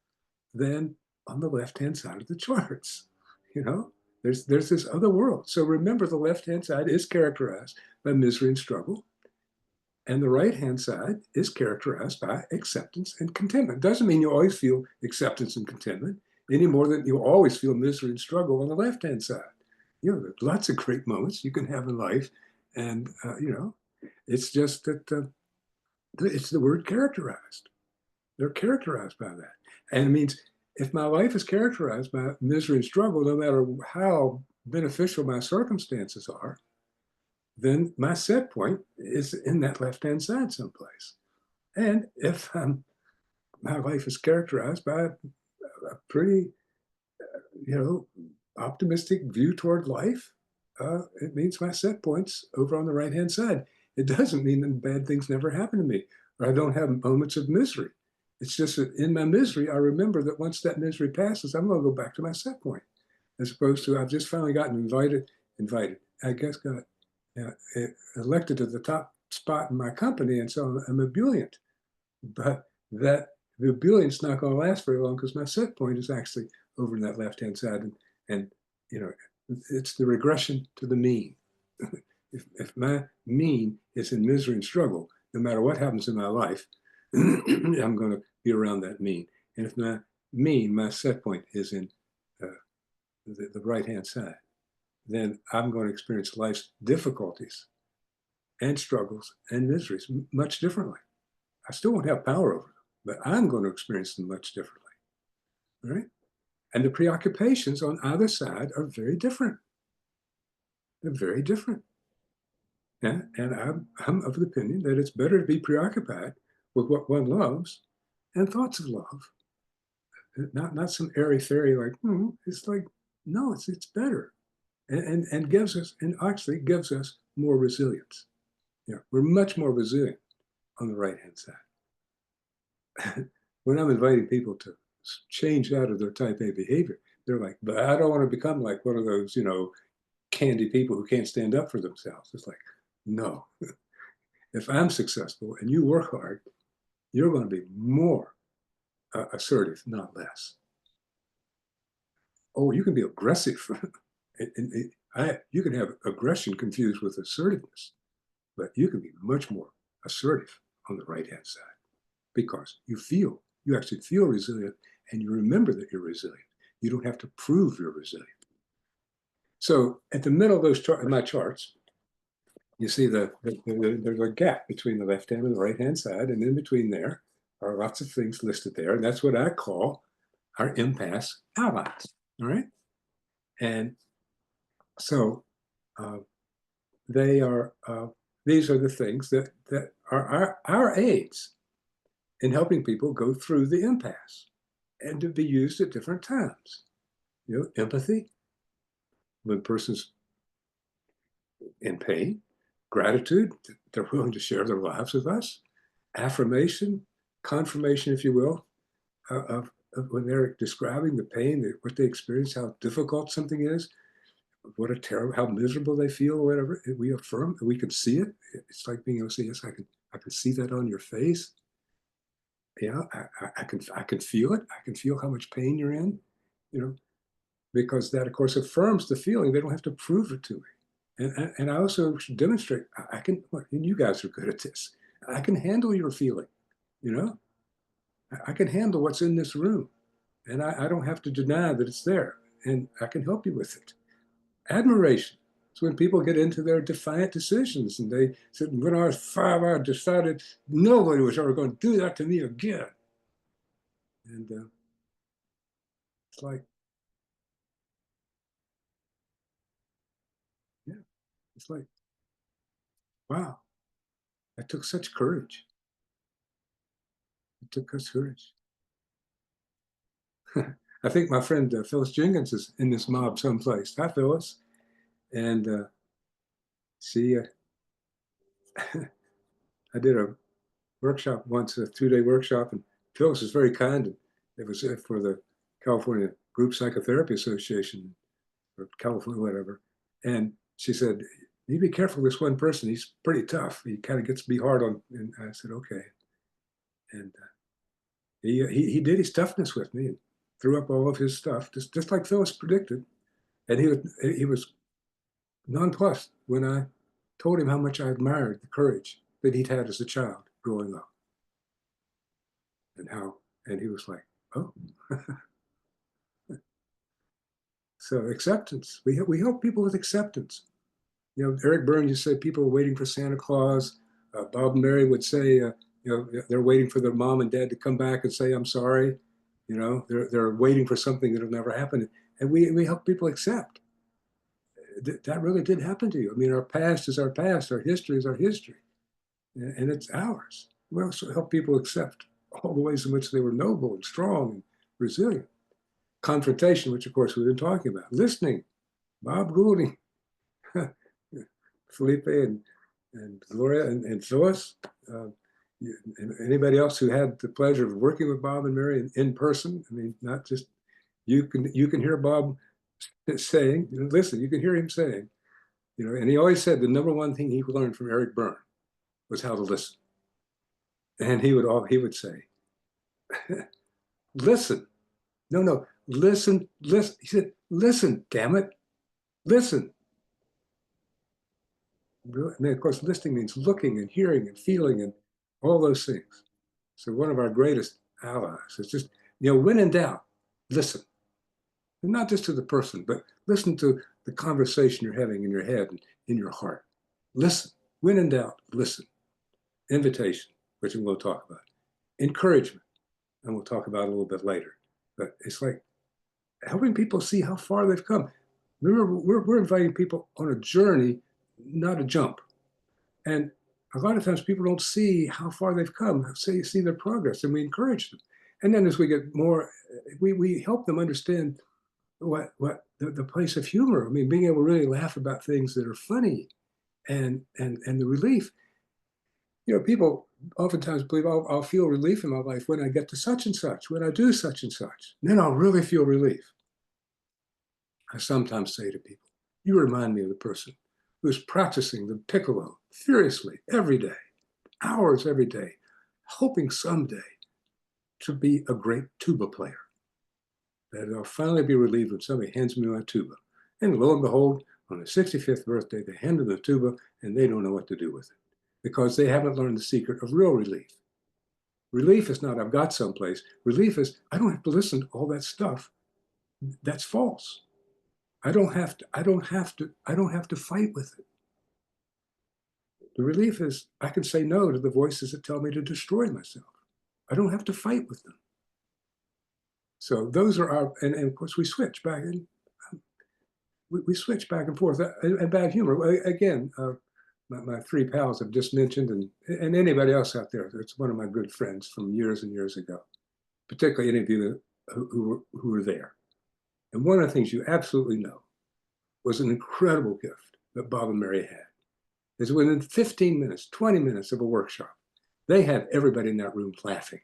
than on the left-hand side of the charts. There's this other world. So remember, the left-hand side is characterized by misery and struggle. And the right-hand side is characterized by acceptance and contentment. Doesn't mean you always feel acceptance and contentment any more than you always feel misery and struggle on the left-hand side. There's lots of great moments you can have in life. And, it's just that it's the word characterized. They're characterized by that. And it means if my life is characterized by misery and struggle, no matter how beneficial my circumstances are, then my set point is in that left-hand side someplace. And if my life is characterized by a pretty optimistic view toward life, it means my set point's over on the right-hand side. It doesn't mean that bad things never happen to me, or I don't have moments of misery. It's just that in my misery, I remember that once that misery passes, I'm going to go back to my set point, as opposed to I've just finally gotten invited, I guess got elected to the top spot in my company, and so I'm a ebullient. But the ebullient not going to last very long because my set point is actually over in that left-hand side, and it's the regression to the mean. If my mean is in misery and struggle, no matter what happens in my life, I'm going to be around that mean. And if my mean, my set point is in the right-hand side, then I'm going to experience life's difficulties and struggles and miseries much differently. I still won't have power over them, but I'm going to experience them much differently. Right? And the preoccupations on either side are very different. They're very different. Yeah? And I'm of the opinion that it's better to be preoccupied with what one loves and thoughts of love. Not some airy-fairy like, it's like, no, it's better. And gives us, and actually gives us more resilience. We're much more resilient on the right-hand side. When I'm inviting people to change out of their type A behavior, they're like, but I don't want to become like one of those, candy people who can't stand up for themselves. It's like, no. If I'm successful and you work hard, you're going to be more assertive, not less. Oh, you can be aggressive. You can have aggression confused with assertiveness, but you can be much more assertive on the right-hand side because you actually feel resilient, and you remember that you're resilient. You don't have to prove you're resilient. So at the middle of my charts, you see there's a gap between the left hand and the right-hand side, and in between there are lots of things listed there, and that's what I call our impasse allies. All right, and so they are. These are the things that are our aids in helping people go through the impasse, and to be used at different times. Empathy, when a person's in pain; gratitude, they're willing to share their lives with us; affirmation, confirmation, if you will, of when they're describing the pain, what they experience, how difficult something is, what a terrible, how miserable they feel, or whatever. We affirm, we can see it. It's like being able to say, yes, I can see that on your face. I can feel it. I can feel how much pain you're in, because that, of course, affirms the feeling. They don't have to prove it to me. And I also demonstrate, I can, and you guys are good at this, I can handle your feeling, I can handle what's in this room, and I don't have to deny that it's there, and I can help you with it. Admiration. So when people get into their defiant decisions and they said, when I was 5, I decided nobody was ever going to do that to me again. And it's like, yeah, it's like, wow, that took such courage. It took us courage. I think my friend Phyllis Jenkins is in this mob someplace. Hi, Phyllis. And she, I did a workshop once, a 2-day workshop, and Phyllis was very kind. And it was for the California Group Psychotherapy Association, or California, whatever. And she said, you be careful with this one person. He's pretty tough. He kind of gets to be hard on. And I said, okay. And he did his toughness with me and threw up all of his stuff, just like Phyllis predicted. And he was nonplussed when I told him how much I admired the courage that he'd had as a child growing up. And he was like, oh. So acceptance. We help people with acceptance. Eric Berne used to say people are waiting for Santa Claus. Bob and Mary would say, they're waiting for their mom and dad to come back and say, I'm sorry. They're waiting for something that'll never happen. And we help people accept. That really did happen to you. I mean, our past is our past. Our history is our history. And it's ours. We also help people accept all the ways in which they were noble and strong and resilient. confrontation, which of course we've been talking about. Listening, Bob Goulding, Felipe and Gloria and Phyllis, and anybody else who had the pleasure of working with Bob and Mary in person. I mean, not just, you can hear Bob saying, listen, you can hear him saying, and he always said the number one thing he learned from Eric Byrne was how to listen. And he would say, listen, no, listen. He said, listen, damn it, listen. And of course, listening means looking and hearing and feeling and all those things. So one of our greatest allies is just, when in doubt, listen. And not just to the person, but listen to the conversation you're having in your head and in your heart. Listen. When in doubt, listen. Invitation, which we'll talk about. Encouragement, and we'll talk about it a little bit later. But it's like helping people see how far they've come. Remember, we're inviting people on a journey, not a jump. And a lot of times people don't see how far they've come, see their progress, and we encourage them. And then as we get more, we help them understand what the place of humor. I mean, being able to really laugh about things that are funny, and the relief. People oftentimes believe I'll feel relief in my life when I get to such and such, when I do such and such. Then I'll really feel relief. I sometimes say to people, you remind me of the person who's practicing the piccolo furiously every day, hours every day, hoping someday to be a great tuba player. That I'll finally be relieved when somebody hands me my tuba. And lo and behold, on their 65th birthday, they hand them the tuba and they don't know what to do with it because they haven't learned the secret of real relief. Relief is not, I've got someplace. Relief is, I don't have to listen to all that stuff. That's false. I don't have to fight with it. The relief is, I can say no to the voices that tell me to destroy myself. I don't have to fight with them. So those are our, and of course we switch back and we switch back and forth. And bad humor, again, my three pals have just mentioned, and anybody else out there, it's one of my good friends from years and years ago, particularly any of you who were there. And one of the things you absolutely know was an incredible gift that Bob and Mary had, is within 15 minutes, 20 minutes of a workshop, they had everybody in that room laughing.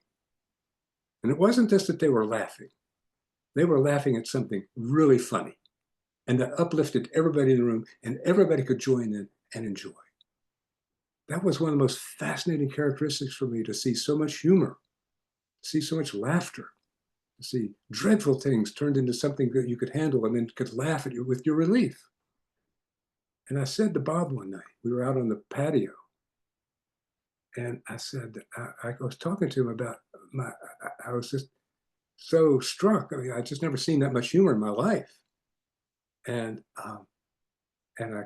And it wasn't just that they were laughing at something really funny, and that uplifted everybody in the room, and everybody could join in and enjoy. That was one of the most fascinating characteristics for me, to see so much humor, to see so much laughter, to see dreadful things turned into something that you could handle and then could laugh at you with your relief. And I said to Bob one night, we were out on the patio, and I said, I was talking to him about I was just so struck. I mean, I just never seen that much humor in my life. And I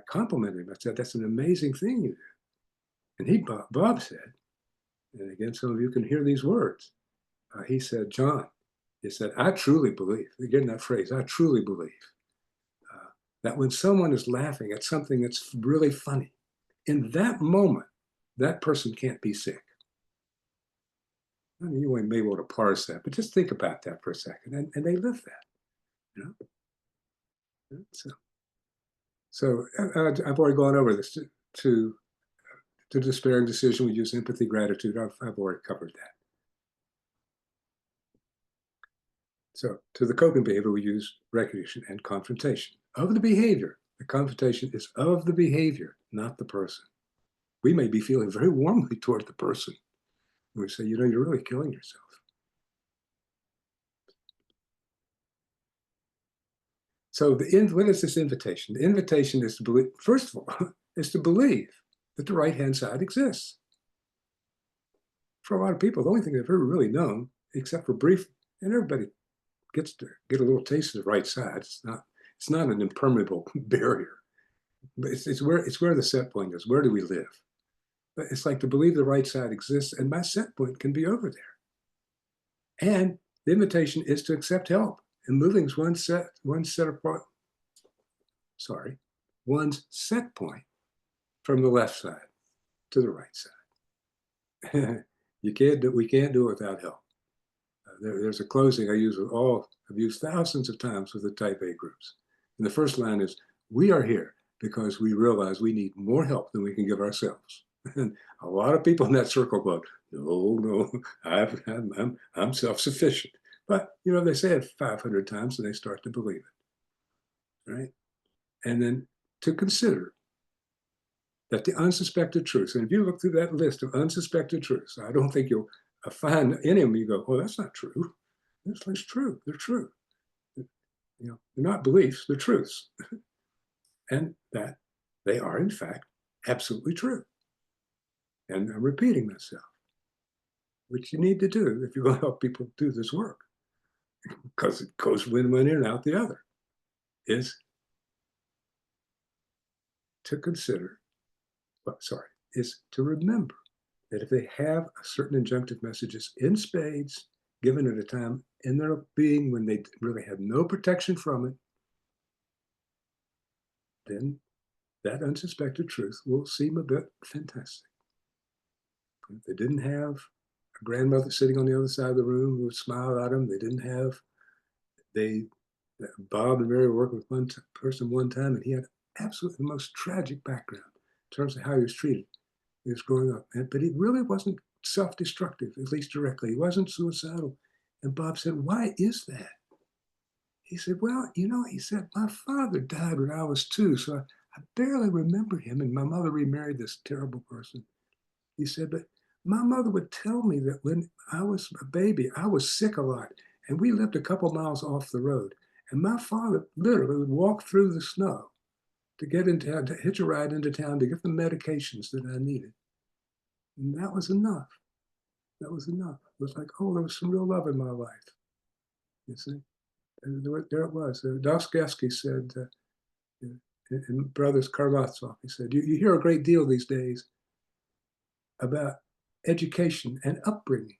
complimented him. I said, that's an amazing thing you did. And Bob said, and again, some of you can hear these words. He said, John, he said, I truly believe, again, that phrase, I truly believe that when someone is laughing at something that's really funny, in that moment, that person can't be sick. I mean, you may be able to parse that, but just think about that for a second, and they live that, So I've already gone over this. To despairing decision, we use empathy, gratitude. I've already covered that. So to the coping behavior, we use recognition and confrontation of the behavior. The confrontation is of the behavior, not the person. We may be feeling very warmly toward the person. We say, you're really killing yourself. So what is this invitation? The invitation is to believe, first of all, is to believe that the right-hand side exists. For a lot of people, the only thing they've ever really known, except for brief, and everybody gets to get a little taste of the right side. It's not an impermeable barrier, but it's where the set point is. Where do we live? But it's like to believe the right side exists, and my set point can be over there. And the invitation is to accept help in moving one's set point from the left side to the right side. We can't do it without help. There's a closing I use I've used thousands of times with the type A groups. And the first line is, we are here because we realize we need more help than we can give ourselves. And a lot of people in that circle go, no, I'm self-sufficient. But, they say it 500 times and they start to believe it, right? And then to consider that the unsuspected truths, and if you look through that list of unsuspected truths, I don't think you'll find any of them you go, oh, that's not true. That's true. They're true. They're not beliefs, they're truths. And that they are, in fact, absolutely true. And I'm repeating myself, which you need to do if you're going to help people do this work, because it goes win-win in and out the other, is to consider, is to remember that if they have a certain injunctive messages in spades, given at a time in their being when they really had no protection from it, then that unsuspected truth will seem a bit fantastic. If they didn't have a grandmother sitting on the other side of the room who would smile at them, Bob and Mary worked with one person one time, and he had absolutely the most tragic background in terms of how he was treated. He was growing up, but he really wasn't self-destructive, at least directly. He wasn't suicidal. And Bob said, why is that? He said, well, he said, my father died when I was 2, so I barely remember him, and my mother remarried this terrible person. He said, but my mother would tell me that when I was a baby, I was sick a lot, and we lived a couple miles off the road. And my father literally would walk through the snow to get into town, to hitch a ride into town to get the medications that I needed. And that was enough. That was enough. It was like, oh, there was some real love in my life. You see? And there it was. Dostoevsky said, in Brothers Karamazov, he said, you hear a great deal these days about education and upbringing.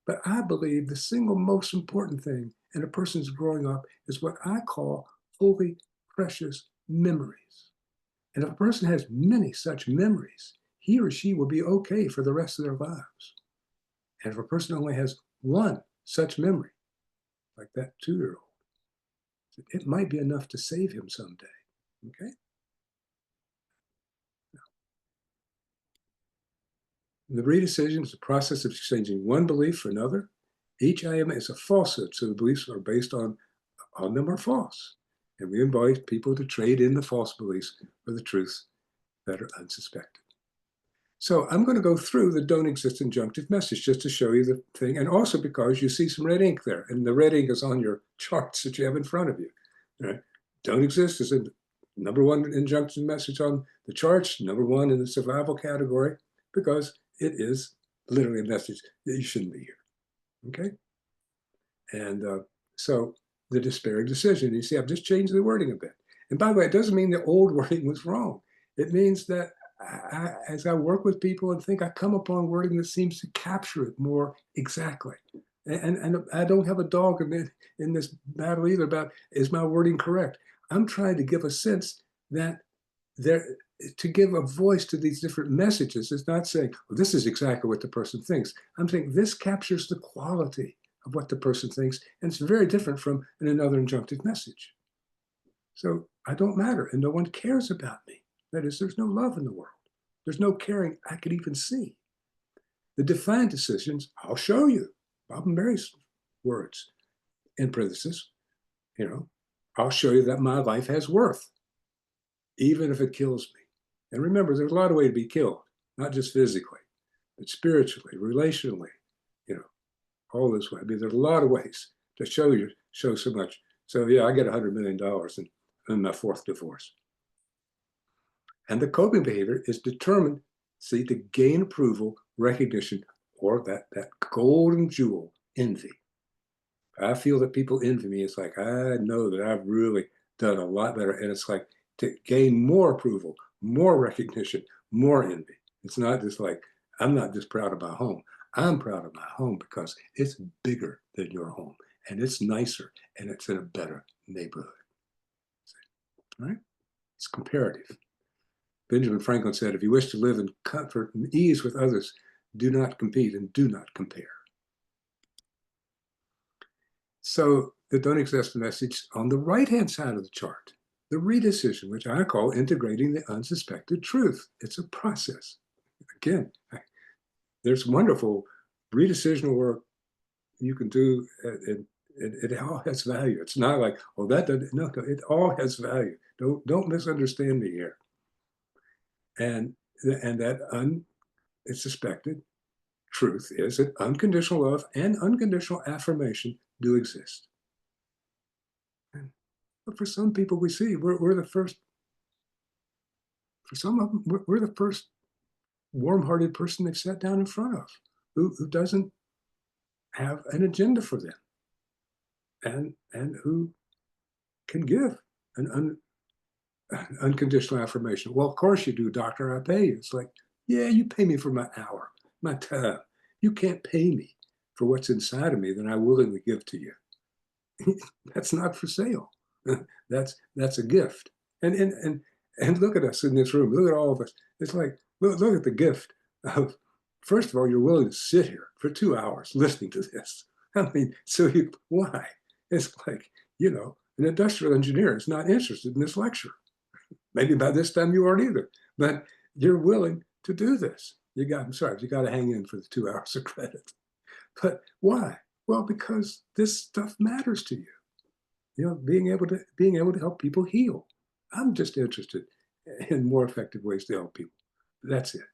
But I believe the single most important thing in a person's growing up is what I call holy, precious memories. And if a person has many such memories, he or she will be okay for the rest of their lives. And if a person only has one such memory, like that 2-year-old, it might be enough to save him someday, okay? The redecision is the process of exchanging one belief for another. Each item is a falsehood, so the beliefs are based on them are false. And we invite people to trade in the false beliefs for the truths that are unsuspected. So I'm going to go through the don't exist injunctive message just to show you the thing, and also because you see some red ink there, and the red ink is on your charts that you have in front of you. Right? Don't exist is a #1 injunction message on the charts, #1 in the survival category, because it is literally a message that you shouldn't be here. Okay? And so the despairing decision, you see, I've just changed the wording a bit. And by the way, it doesn't mean the old wording was wrong. It means that as I work with people and think, I come upon wording that seems to capture it more exactly. And I don't have a dog in this battle either about, is my wording correct? I'm trying to give a sense that to give a voice to these different messages. It's not saying, well, this is exactly what the person thinks. I'm saying this captures the quality of what the person thinks, and it's very different from another injunctive message. So I don't matter, and no one cares about me. That is, there's no love in the world. There's no caring I could even see. The defined decisions, I'll show you. Bob and Mary's words, in parentheses, I'll show you that my life has worth, even if it kills me. And remember, there's a lot of ways to be killed, not just physically, but spiritually, relationally, all this way. I mean, there's a lot of ways to show so much. So yeah, I get $100 million in my 4th divorce. And the coping behavior is determined, see, to gain approval, recognition, or that golden jewel, envy. I feel that people envy me. It's like, I know that I've really done a lot better. And it's like to gain more approval, more recognition, more envy. It's not just like, I'm not just proud of my home. I'm proud of my home because it's bigger than your home, and it's nicer, and it's in a better neighborhood. All right? It's comparative. Benjamin Franklin said, if you wish to live in comfort and ease with others, do not compete and do not compare. So the don't exist message on the right-hand side of the chart, the redecision, which I call integrating the unsuspected truth. It's a process. Again, there's wonderful redecisional work you can do. It all has value. It's not like, oh, that doesn't, no, it all has value. Don't misunderstand me here. And that unsuspected truth is that unconditional love and unconditional affirmation do exist. But for some people we see, we're the first, for some of them, we're the first warm-hearted person they've sat down in front of who doesn't have an agenda for them and who can give an unconditional affirmation. Well, of course you do, doctor, I pay you. It's like, yeah, you pay me for my hour, my time. You can't pay me for what's inside of me that I willingly give to you. That's not for sale. That's a gift. And look at us in this room. Look at all of us. It's like, look at the gift of, first of all, you're willing to sit here for 2 hours listening to this. I mean, why? It's like, an industrial engineer is not interested in this lecture. Maybe by this time you aren't either, but you're willing to do this. You got to hang in for the 2 hours of credit. But why? Well, because this stuff matters to you. Being able to help people heal. I'm just interested in more effective ways to help people. That's it.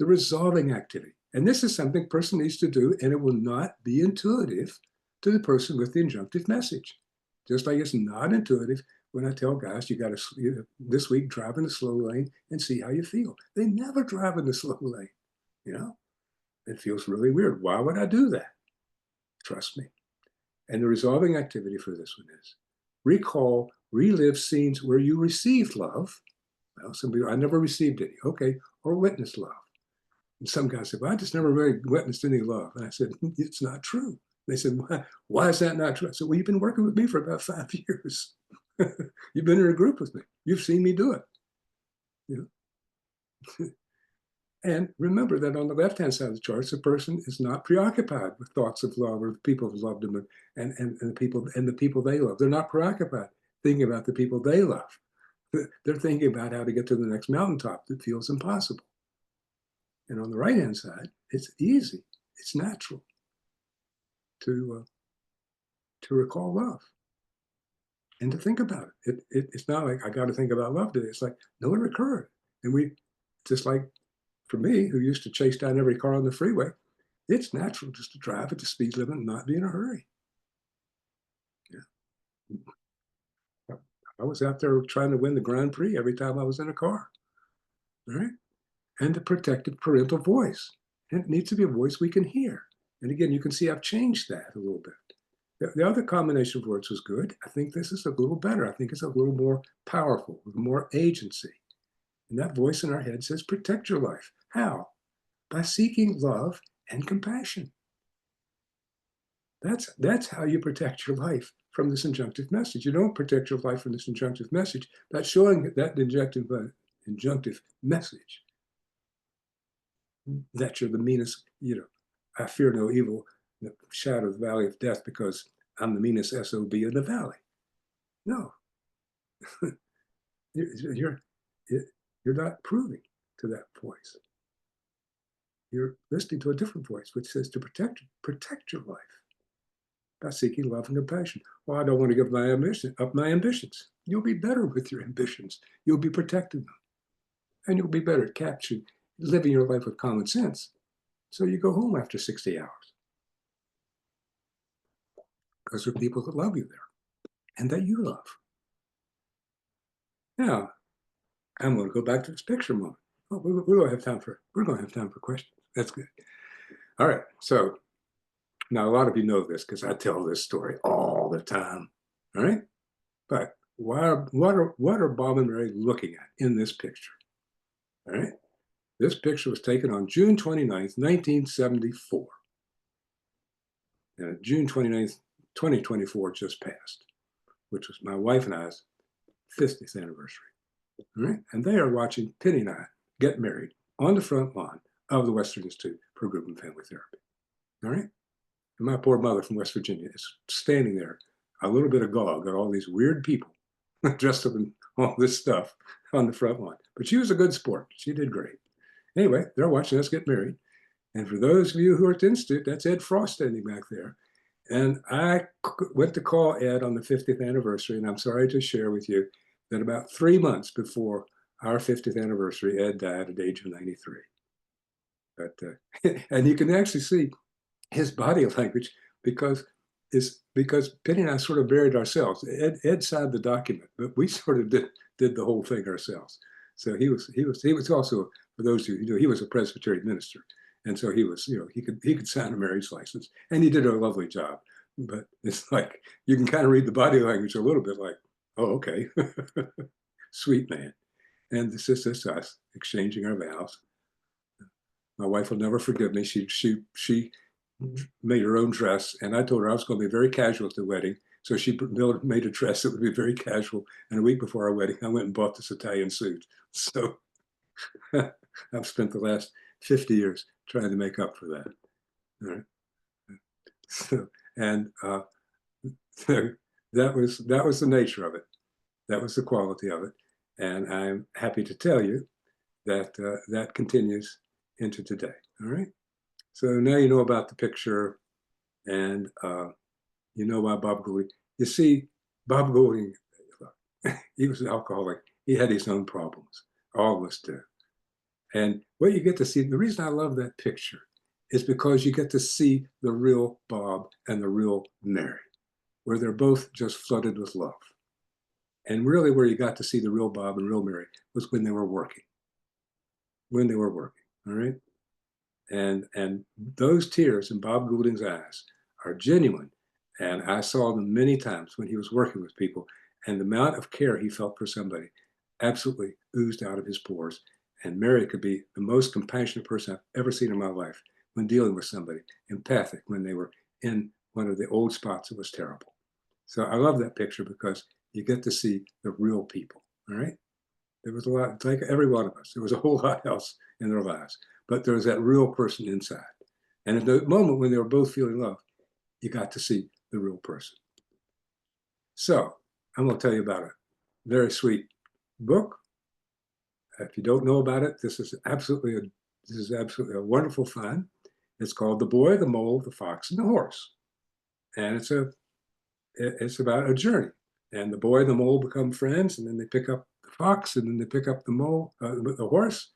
The resolving activity. And this is something a person needs to do, and it will not be intuitive to the person with the injunctive message. Just like it's not intuitive when I tell guys, you got to, this week, drive in the slow lane and see how you feel. They never drive in the slow lane. It feels really weird. Why would I do that? Trust me. And the resolving activity for this one is recall, relive scenes where you received love. Well, some people, I never received any. Okay. Or witnessed love. And some guys said, well, I just never really witnessed any love. And I said, it's not true. They said, why is that not true? I said, well, you've been working with me for about 5 years. You've been in a group with me. You've seen me do it. And remember that on the left-hand side of the chart, the person is not preoccupied with thoughts of love or the people who loved them and the people they love. They're not preoccupied thinking about the people they love. They're thinking about how to get to the next mountaintop that feels impossible. And on the right-hand side, it's easy. It's natural to recall love and to think about it. It's not like I got to think about love today. It's like, no, it occurred. And we, just like for me, who used to chase down every car on the freeway, it's natural just to drive at the speed limit and not be in a hurry. Yeah. I was out there trying to win the Grand Prix every time I was in a car. All right. And the protective parental voice. And it needs to be a voice we can hear. And again, you can see I've changed that a little bit. The other combination of words was good. I think this is a little better. I think it's a little more powerful, with more agency. And that voice in our head says, protect your life. How? By seeking love and compassion. That's how you protect your life from this injunctive message. You don't protect your life from this injunctive message by showing that injunctive message that you're the meanest, I fear no evil, the shadow of the valley of death, because I'm the meanest SOB in the valley. No. You're not proving to that voice. You're listening to a different voice, which says to protect your life by seeking love and compassion. Well, I don't want to give up my ambitions. You'll be better with your ambitions. You'll be protecting them. And you'll be better at living your life with common sense. So you go home after 60 hours. Because there are people that love you there and that you love. Now, I'm going to go back to this picture moment. Oh, we're going to have time for questions. That's good. All right. So now a lot of you know this because I tell this story all the time. All right. But what are Bob and Mary looking at in this picture? All right. This picture was taken on June 29th, 1974. And June 29th, 2024 just passed, which was my wife and I's 50th anniversary. All right? And they are watching Penny and I get married on the front lawn of the Western Institute for Group and Family Therapy. All right? And my poor mother from West Virginia is standing there, a little bit agog at all these weird people dressed up in all this stuff on the front lawn. But she was a good sport. She did great. Anyway, they're watching us get married. And for those of you who are at the Institute, that's Ed Frost standing back there. And I went to call Ed on the 50th anniversary, and I'm sorry to share with you that about 3 months before our 50th anniversary, Ed died at the age of 93. But and you can actually see his body language because Penny and I sort of buried ourselves. Ed signed the document, but we sort of did the whole thing ourselves. So he was also, for those who knew, he was a Presbyterian minister, and so he was, he could sign a marriage license, and he did a lovely job. But it's like you can kind of read the body language a little bit, like, oh, okay, sweet man. And this is us exchanging our vows. My wife will never forgive me. She made her own dress, and I told her I was going to be very casual at the wedding. So she made a dress that would be very casual. And a week before our wedding, I went and bought this Italian suit. So I've spent the last 50 years trying to make up for that. All right. So, and that was the nature of it. That was the quality of it. And I'm happy to tell you that that continues into today. All right. So now you know about the picture, and you know why Bob Goulding. You see, Bob Goulding, he was an alcoholic. He had his own problems. All of us do. And what you get to see, the reason I love that picture is because you get to see the real Bob and the real Mary, where they're both just flooded with love. And really where you got to see the real Bob and real Mary was when they were working. When they were working, all right? And those tears in Bob Goulding's eyes are genuine. And I saw them many times when he was working with people, and the amount of care he felt for somebody absolutely oozed out of his pores. And Mary could be the most compassionate person I've ever seen in my life when dealing with somebody, empathic when they were in one of the old spots that was terrible. So I love that picture because you get to see the real people, all right? There was a lot, like every one of us, there was a whole lot else in their lives, but there was that real person inside. And at the moment when they were both feeling love, you got to see the real person. So I'm going to tell you about a very sweet book. If you don't know about it, this is absolutely a wonderful find. It's called The Boy, the Mole, the Fox, and the Horse. And it's about a journey. And the boy and the mole become friends, and then they pick up the fox, and then they pick up the horse,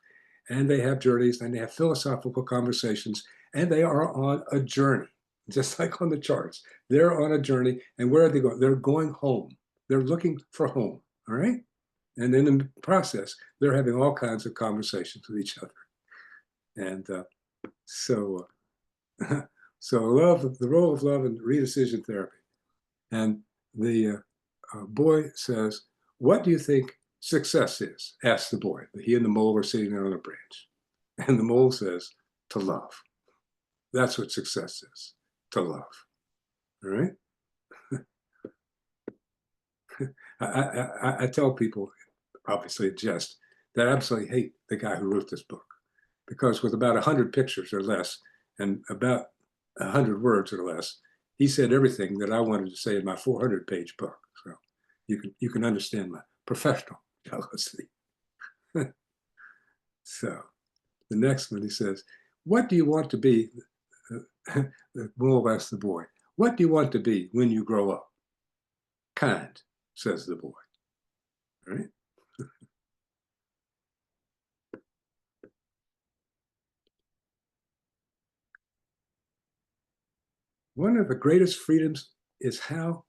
and they have journeys, and they have philosophical conversations, and they are on a journey, just like on the charts. They're on a journey, and where are they going? They're going home. They're looking for home, all right? And then in the process, they're having all kinds of conversations with each other. And so love, the role of love in redecision therapy. And the boy says, what do you think success is? Asks the boy. He and the mole are sitting there on a branch. And the mole says, to love. That's what success is, to love. All right? I tell people, obviously a jest, that I absolutely hate the guy who wrote this book. Because with about 100 pictures or less, and about 100 words or less, he said everything that I wanted to say in my 400-page book. So you can understand my professional jealousy. So the next one, he says, what do you want to be? The mole asks the boy, what do you want to be when you grow up? Kind, says the boy. All right? One of the greatest freedoms is how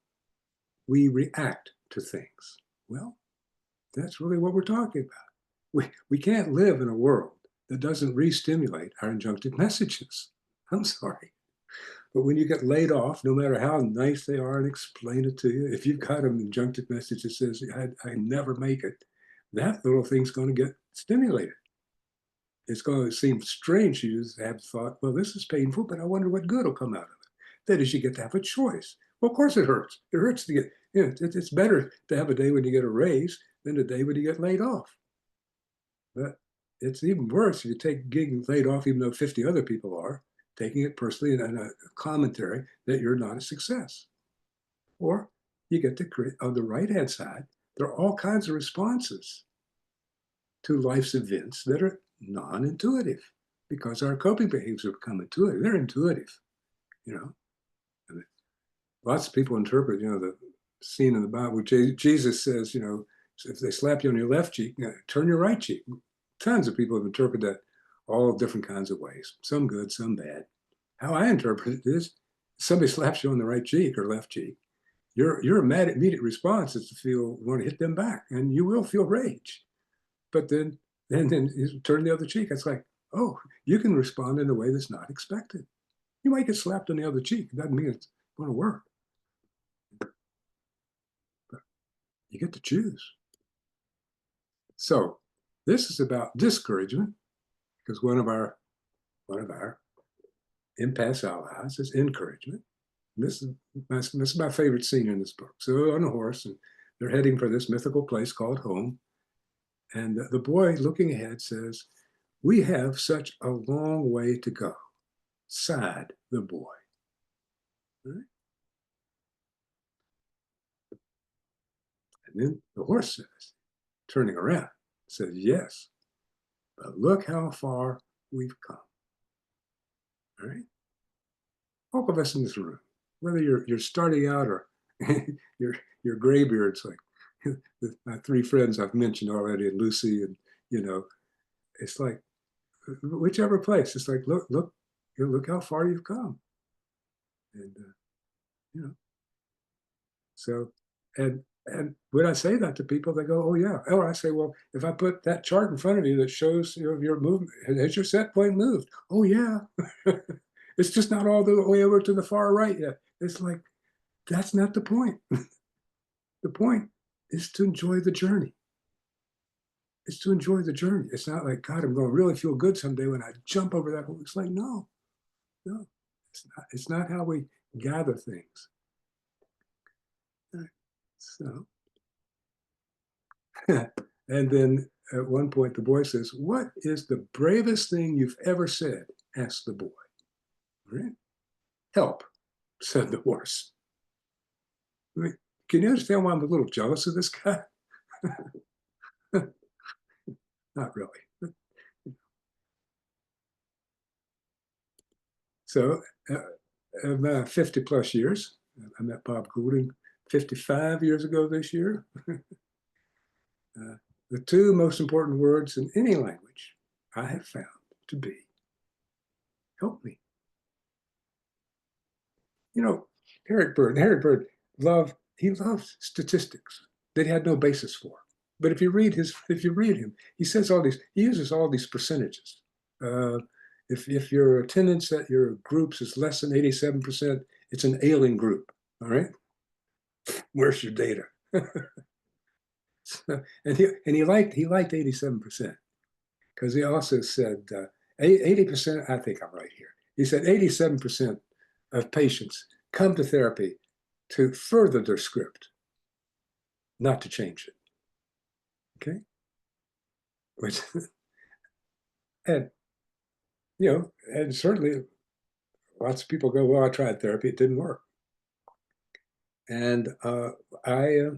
we react to things. Well, that's really what we're talking about. We can't live in a world that doesn't re-stimulate our injunctive messages. I'm sorry. But when you get laid off, no matter how nice they are and explain it to you, if you've got an injunctive message that says, I never make it, that little thing's going to get stimulated. It's going to seem strange to you to have thought, well, this is painful, but I wonder what good will come out of it. That is, you get to have a choice. Well, of course it hurts. It hurts to get, it's better to have a day when you get a raise than a day when you get laid off. But it's even worse if you take getting laid off, even though 50 other people are, taking it personally and a commentary that you're not a success. Or you get to create, on the right-hand side, there are all kinds of responses to life's events that are non-intuitive because our coping behaviors have become intuitive. They're intuitive, you know. And lots of people interpret, you know, the scene in the Bible where Jesus says, you know, if they slap you on your left cheek, turn your right cheek. Tons of people have interpreted that all different kinds of ways, some good, some bad. How I interpret it is, if somebody slaps you on the right cheek or left cheek, your immediate response is to feel, want to hit them back, and you will feel rage. But then you turn the other cheek. It's like, oh, you can respond in a way that's not expected. You might get slapped on the other cheek. It doesn't mean it's going to work. But you get to choose. So this is about discouragement, because one of our impasse allies is encouragement. This is my favorite scene in this book. So on a horse, and they're heading for this mythical place called home. And the boy looking ahead says, "We have such a long way to go," sighed the boy. Right? And then the horse says, turning around, says, "Yes, but look how far we've come." All right? All of us in this room, whether you're starting out or you're graybeards, like my three friends I've mentioned already, and Lucy, and you know, it's like whichever place. It's like look how far you've come, and you know. So, and when I say that to people, they go, "Oh yeah." Or I say, "Well, if I put that chart in front of you that shows, you know, your movement, has your set point moved?" "Oh yeah." It's just not all the way over to the far right yet. It's like, that's not the point. The point is to enjoy the journey. It's to enjoy the journey. It's not like, God, I'm going to really feel good someday when I jump over that hole. It's like, no, it's not how we gather things. So, and then at one point, the boy says, "What is the bravest thing you've ever said?" asked the boy. Right? "Help," said the horse. I mean, can you understand why I'm a little jealous of this guy? Not really. So, about 50 plus years, I met Bob Goulding 55 years ago this year. The two most important words in any language I have found to be, "Help me." You know, Eric Bird loved statistics that he had no basis for. But if you read him, he uses all these percentages. If your attendance at your groups is less than 87%, it's an ailing group. All right, where's your data? So, and he liked 87%, because he also said 80%. I think I'm right here. He said 87% of patients come to therapy to further their script, not to change it. Okay, which and you know, and certainly lots of people go, "Well, I tried therapy, it didn't work," and I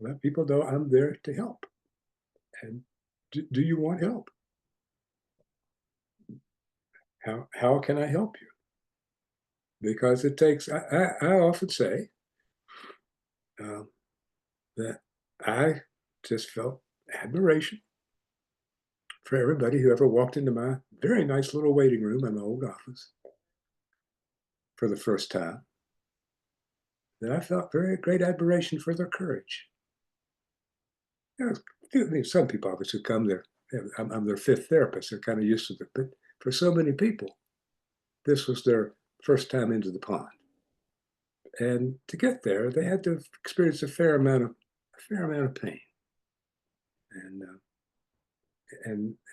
let people know I'm there to help. And do you want help? How can I help you? Because it takes. I often say um, that I just felt admiration for everybody who ever walked into my very nice little waiting room in my old office for the first time. That I felt very great admiration for their courage. You know, some people obviously come there. I'm their fifth therapist. They're kind of used to it. But for so many people, this was their first time into the pond. And to get there, they had to experience a fair amount of pain. And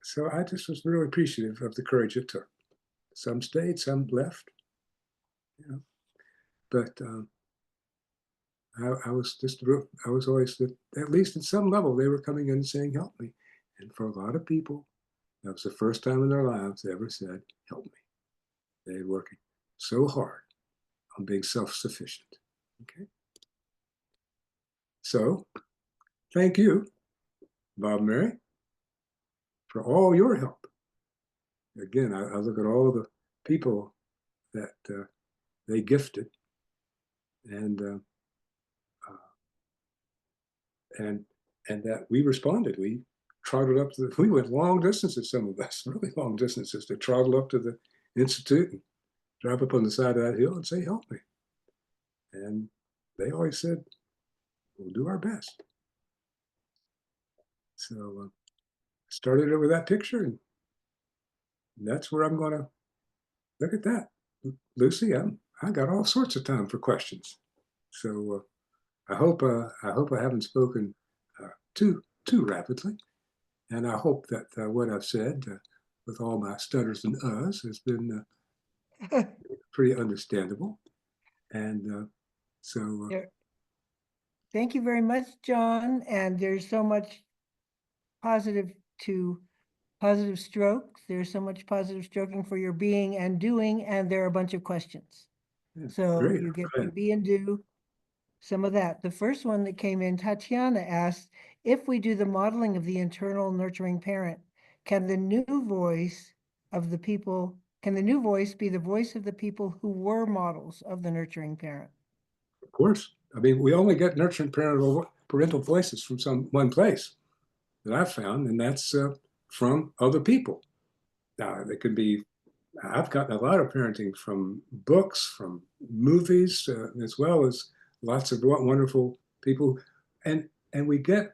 so I just was really appreciative of the courage it took. Some stayed, some left, you know. But I was just, I was always, at least at some level, they were coming in and saying, help me. And for a lot of people, that was the first time in their lives they ever said, help me. They had working so hard on being self-sufficient. Okay. So thank you, Bob and Mary, for all your help. Again, I look at all the people that they gifted, and and that we responded. We trotted up to we went long distances, some of us, really long distances, to trottle up to the institute and drive up on the side of that hill and say, help me. And they always said, we'll do our best. So I started over that picture, and that's where I'm going to look at that. Lucy, I got all sorts of time for questions. So I hope I haven't spoken too rapidly, and I hope that what I've said, with all my stutters and uhs, has been pretty understandable. And so Thank you very much, John. And there's so much positive strokes. There's so much positive stroking for your being and doing, and there are a bunch of questions. yeah, So great. you get to be and do some of that. The first one that came in, Tatiana asked, if we do the modeling of the internal nurturing parent, can the new voice of the people, can the new voice be the voice of the people who were models of the nurturing parent? Of course. I mean, we only get nurturing parental voices from one place that I've found, and that's from other people. Now, they could be, I've gotten a lot of parenting from books, from movies, as well as lots of wonderful people. And we get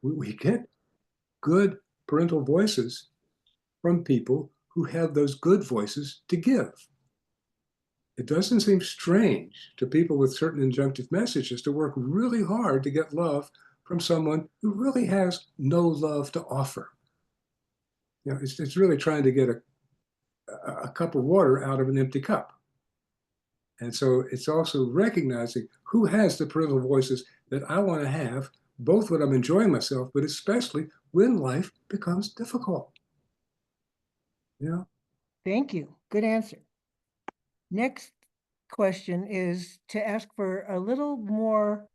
we get good parental voices from people who have those good voices to give. It doesn't seem strange to people with certain injunctive messages to work really hard to get love from someone who really has no love to offer. You know, it's really trying to get a cup of water out of an empty cup. And so it's also recognizing who has the parental voices that I want to have, both when I'm enjoying myself, but especially when life becomes difficult. You know? Thank you. Good answer. Next question is to ask for a little more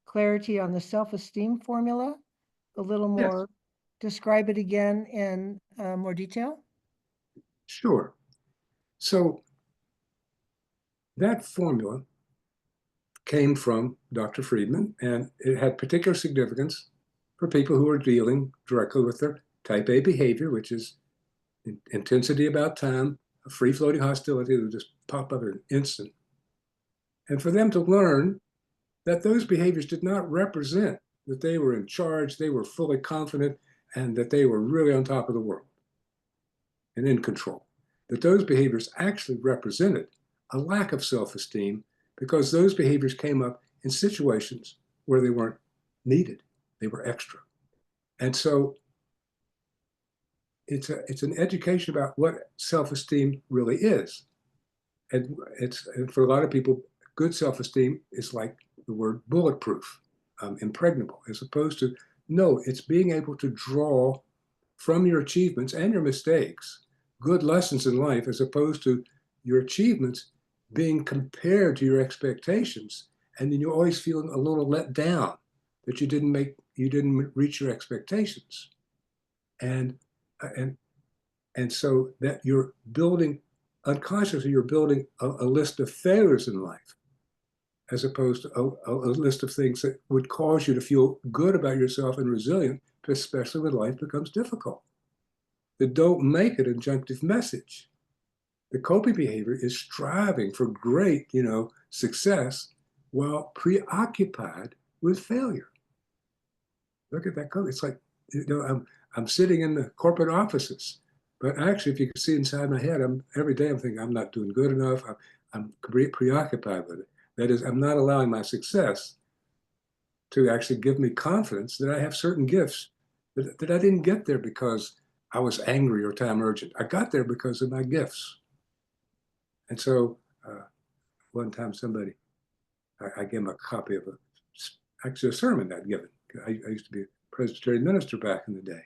clarity on the self-esteem formula, a little more, Yes. describe it again in more detail. Sure. So that formula came from Dr. Friedman, and it had particular significance for people who are dealing directly with their type A behavior, which is intensity about time, a free-floating hostility that will just pop up in an instant. And for them to learn that those behaviors did not represent that they were in charge, they were fully confident, and that they were really on top of the world and in control. That those behaviors actually represented a lack of self-esteem because those behaviors came up in situations where they weren't needed. They were extra. And so it's an education about what self-esteem really is. And for a lot of people, good self-esteem is like the word bulletproof, impregnable, as opposed to, no, it's being able to draw from your achievements and your mistakes good lessons in life, as opposed to your achievements being compared to your expectations, and then you're always feeling a little let down that you didn't reach your expectations, and so that you're building unconsciously, you're building a list of failures in life, as opposed to a list of things that would cause you to feel good about yourself and resilient, especially when life becomes difficult. The don't make it injunctive message. The coping behavior is striving for great, success while preoccupied with failure. Look at that code. It's like, I'm sitting in the corporate offices, but actually, if you can see inside my head, every day I'm thinking I'm not doing good enough. I'm preoccupied with it. That is, I'm not allowing my success to actually give me confidence that I have certain gifts that I didn't get there because I was angry or time urgent. I got there because of my gifts. And so one time somebody I gave him a copy of actually a sermon I'd given. I used to be a Presbyterian minister back in the day.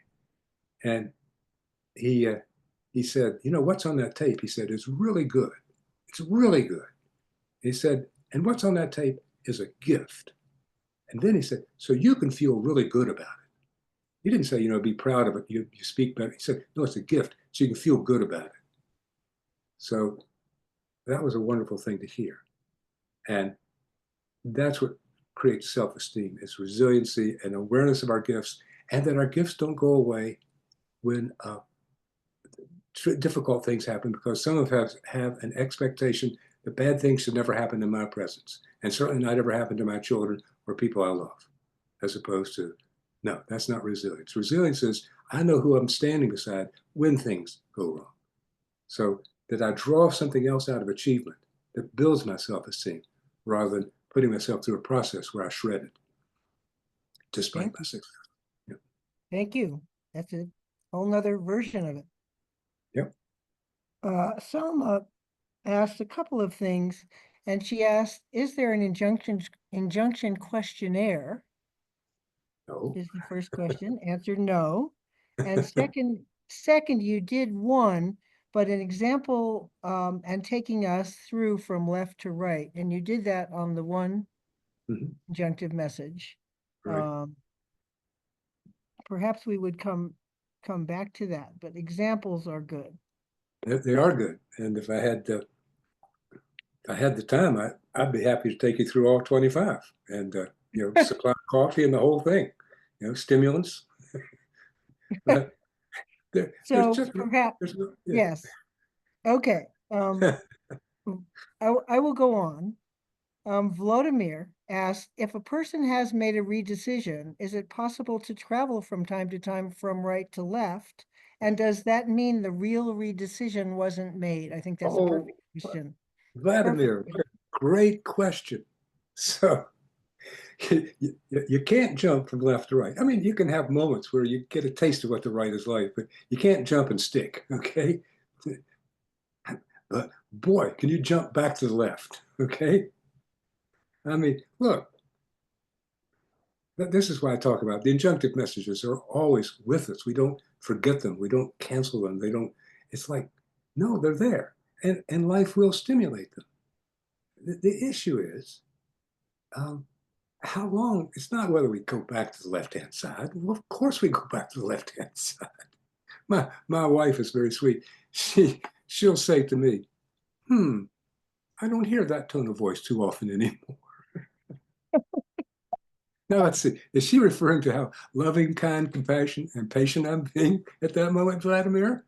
And he said, you know, what's on that tape? He said, it's really good. It's really good. He said, and what's on that tape is a gift. And then he said, so you can feel really good about it. He didn't say, you know, be proud of it. You speak better. He said, no, it's a gift. So you can feel good about it. So that was a wonderful thing to hear. And that's what creates self-esteem, is resiliency and awareness of our gifts, and that our gifts don't go away when difficult things happen, because some of us have an expectation that bad things should never happen in my presence, and certainly not ever happen to my children or people I love, as opposed to, no, that's not resilience. Resilience is, I know who I'm standing beside when things go wrong. So that I draw something else out of achievement that builds my self-esteem, rather than putting myself through a process where I shred it, despite my success. Yep. Thank you. That's a whole nother version of it. Yep. Selma asked a couple of things, and she asked, is there an injunction questionnaire? No. Is the first question. Answer, no. And second, you did one, but an example and taking us through from left to right. And you did that on the one injunctive message. Right. Perhaps we would come back to that, but examples are good. They are good. And if I had the time, I'd be happy to take you through all 25 and, you know, supply coffee and the whole thing, you know, stimulants. But So just, perhaps, yeah. yes. Okay. I will go on. Vladimir asked, if a person has made a redecision, is it possible to travel from time to time from right to left? And does that mean the real redecision wasn't made? I think that's a perfect question. Vladimir, Perfect. great question. So you can't jump from left to right. I mean, you can have moments where you get a taste of what the right is like, but you can't jump and stick, okay? But boy, can you jump back to the left, okay? I mean, look, this is why I talk about the injunctive messages are always with us. We don't forget them. We don't cancel them. They don't, it's like, no, they're there. And life will stimulate them. The issue is, how long? It's not whether we go back to the left-hand side. Well, of course we go back to the left-hand side. My wife is very sweet. She'll say to me, I don't hear that tone of voice too often anymore. Now let's see, is she referring to how loving, kind, compassionate, and patient I'm being at that moment, Vladimir?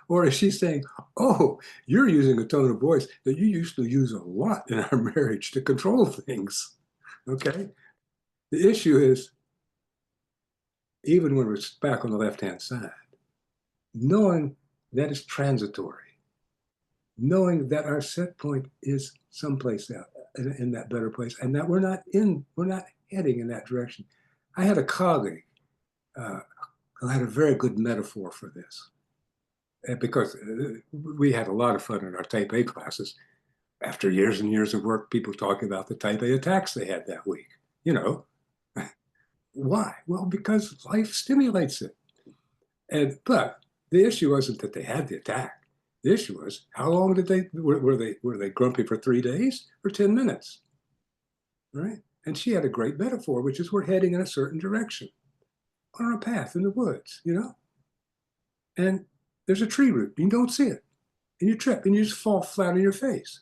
Or is she saying, oh, you're using a tone of voice that you used to use a lot in our marriage to control things? Okay. The issue is, even when we're back on the left-hand side, knowing that it's transitory, knowing that our set point is someplace out in that better place, and that we're not heading in that direction. I had a colleague who had a very good metaphor for this, because we had a lot of fun in our Type A classes. After years and years of work, people talking about the Type A attacks they had that week. You know, why? Well, because life stimulates it. But the issue wasn't that they had the attack. The issue was, how long did were they grumpy for 3 days or 10 minutes? Right? And she had a great metaphor, which is we're heading in a certain direction on a path in the woods, you know? And there's a tree root, and you don't see it. And you trip, and you just fall flat on your face.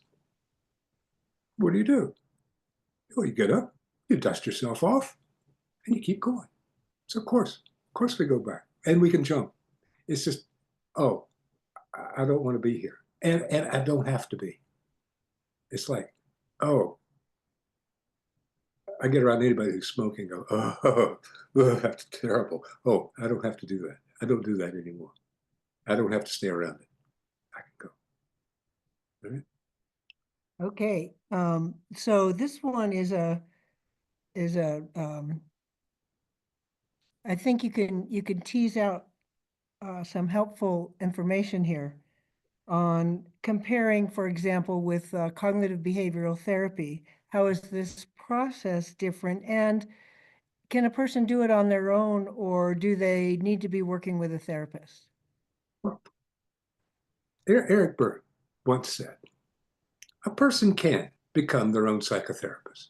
What do? Well, you get up, you dust yourself off, and you keep going. So of course we go back, and we can jump. It's just, oh, I don't want to be here. And I don't have to be. It's like, oh, I get around anybody who's smoking, go, oh, that's terrible. Oh, I don't have to do that. I don't do that anymore. I don't have to stay around it. I can go. All right? Okay. So this one is I think you can tease out some helpful information here on comparing, for example, with cognitive behavioral therapy. how is this process different? And can a person do it on their own, or do they need to be working with a therapist? Eric Berne once said, a person can become their own psychotherapist.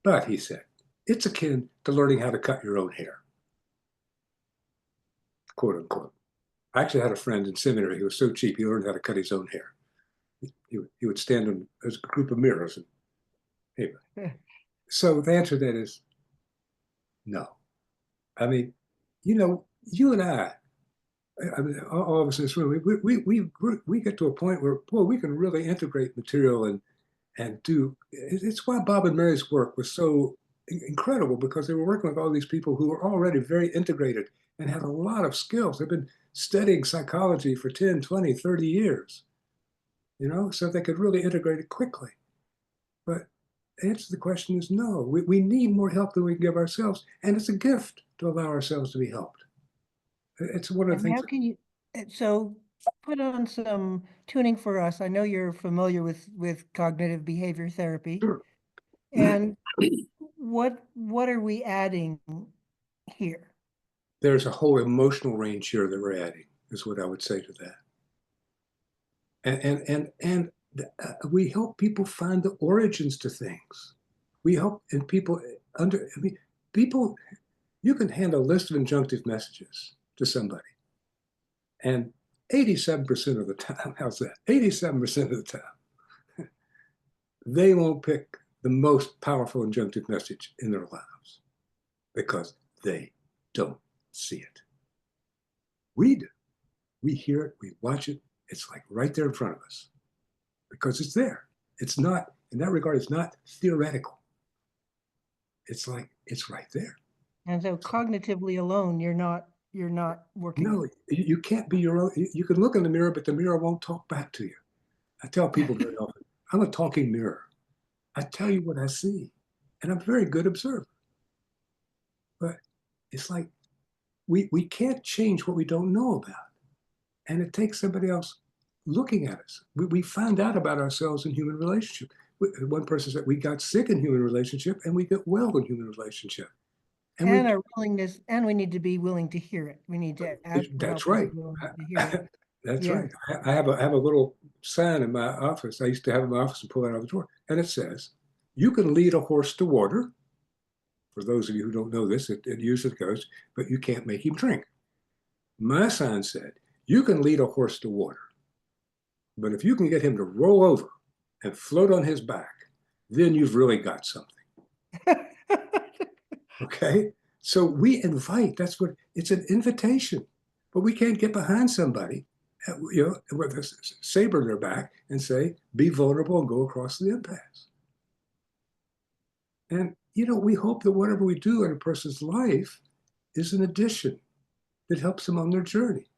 But, he said, it's akin to learning how to cut your own hair, quote unquote. I actually had a friend in seminary who was so cheap, he learned how to cut his own hair. He would stand in a group of mirrors. And, anyway. So the answer to that is no. I mean, you and I mean, all of us in this room, we get to a point where, boy, we can really integrate material and do. It's why Bob and Mary's work was so incredible, because they were working with all these people who were already very integrated and had a lot of skills. They've been studying psychology for 10, 20, 30 years, so they could really integrate it quickly. But the answer to the question is no. We need more help than we can give ourselves, and it's a gift to allow ourselves to be helped. It's one of the And things. how can you, so put on some tuning for us. I know you're familiar with cognitive behavior therapy. Sure. And what are we adding here? There's a whole emotional range here that we're adding, is what I would say to that. And we help people find the origins to things. We help people you can hand a list of injunctive messages to somebody, and 87% of the time, how's that? 87% of the time, they won't pick the most powerful injunctive message in their lives because they don't see it. We do. We hear it, we watch it. It's like right there in front of us because it's there. It's not, in that regard, it's not theoretical. It's like, it's right there. And so cognitively alone, you're not working. No, you can't be your own. You can look in the mirror, but the mirror won't talk back to you. I tell people very often, I'm a talking mirror. I tell you what I see, and I'm a very good observer. But it's like we can't change what we don't know about. And it takes somebody else looking at us. We find out about ourselves in human relationship. One person said, we got sick in human relationship and we get well in human relationship. And our willingness, and we need to be willing to hear it. We need to ask for that's help right. to hear it. That's right. I have a little sign in my office. I used to have in my office and pull it out of the drawer. And it says, you can lead a horse to water. For those of you who don't know this, it usually goes, but you can't make him drink. My sign said, you can lead a horse to water, but if you can get him to roll over and float on his back, then you've really got something. Okay? So we invite, that's what, it's an invitation, but we can't get behind somebody, with a saber in their back and say, be vulnerable and go across the impasse. And, we hope that whatever we do in a person's life is an addition that helps them on their journey.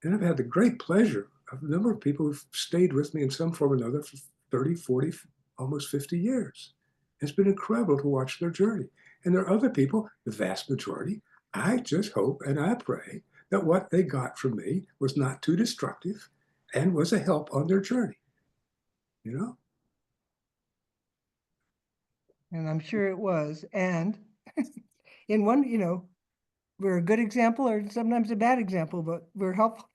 And I've had the great pleasure of a number of people who've stayed with me in some form or another for 30, 40, almost 50 years. It's been incredible to watch their journey. And there are other people, the vast majority, I just hope and I pray that what they got from me was not too destructive and was a help on their journey, And I'm sure it was. And in one, we're a good example or sometimes a bad example, but we're helpful.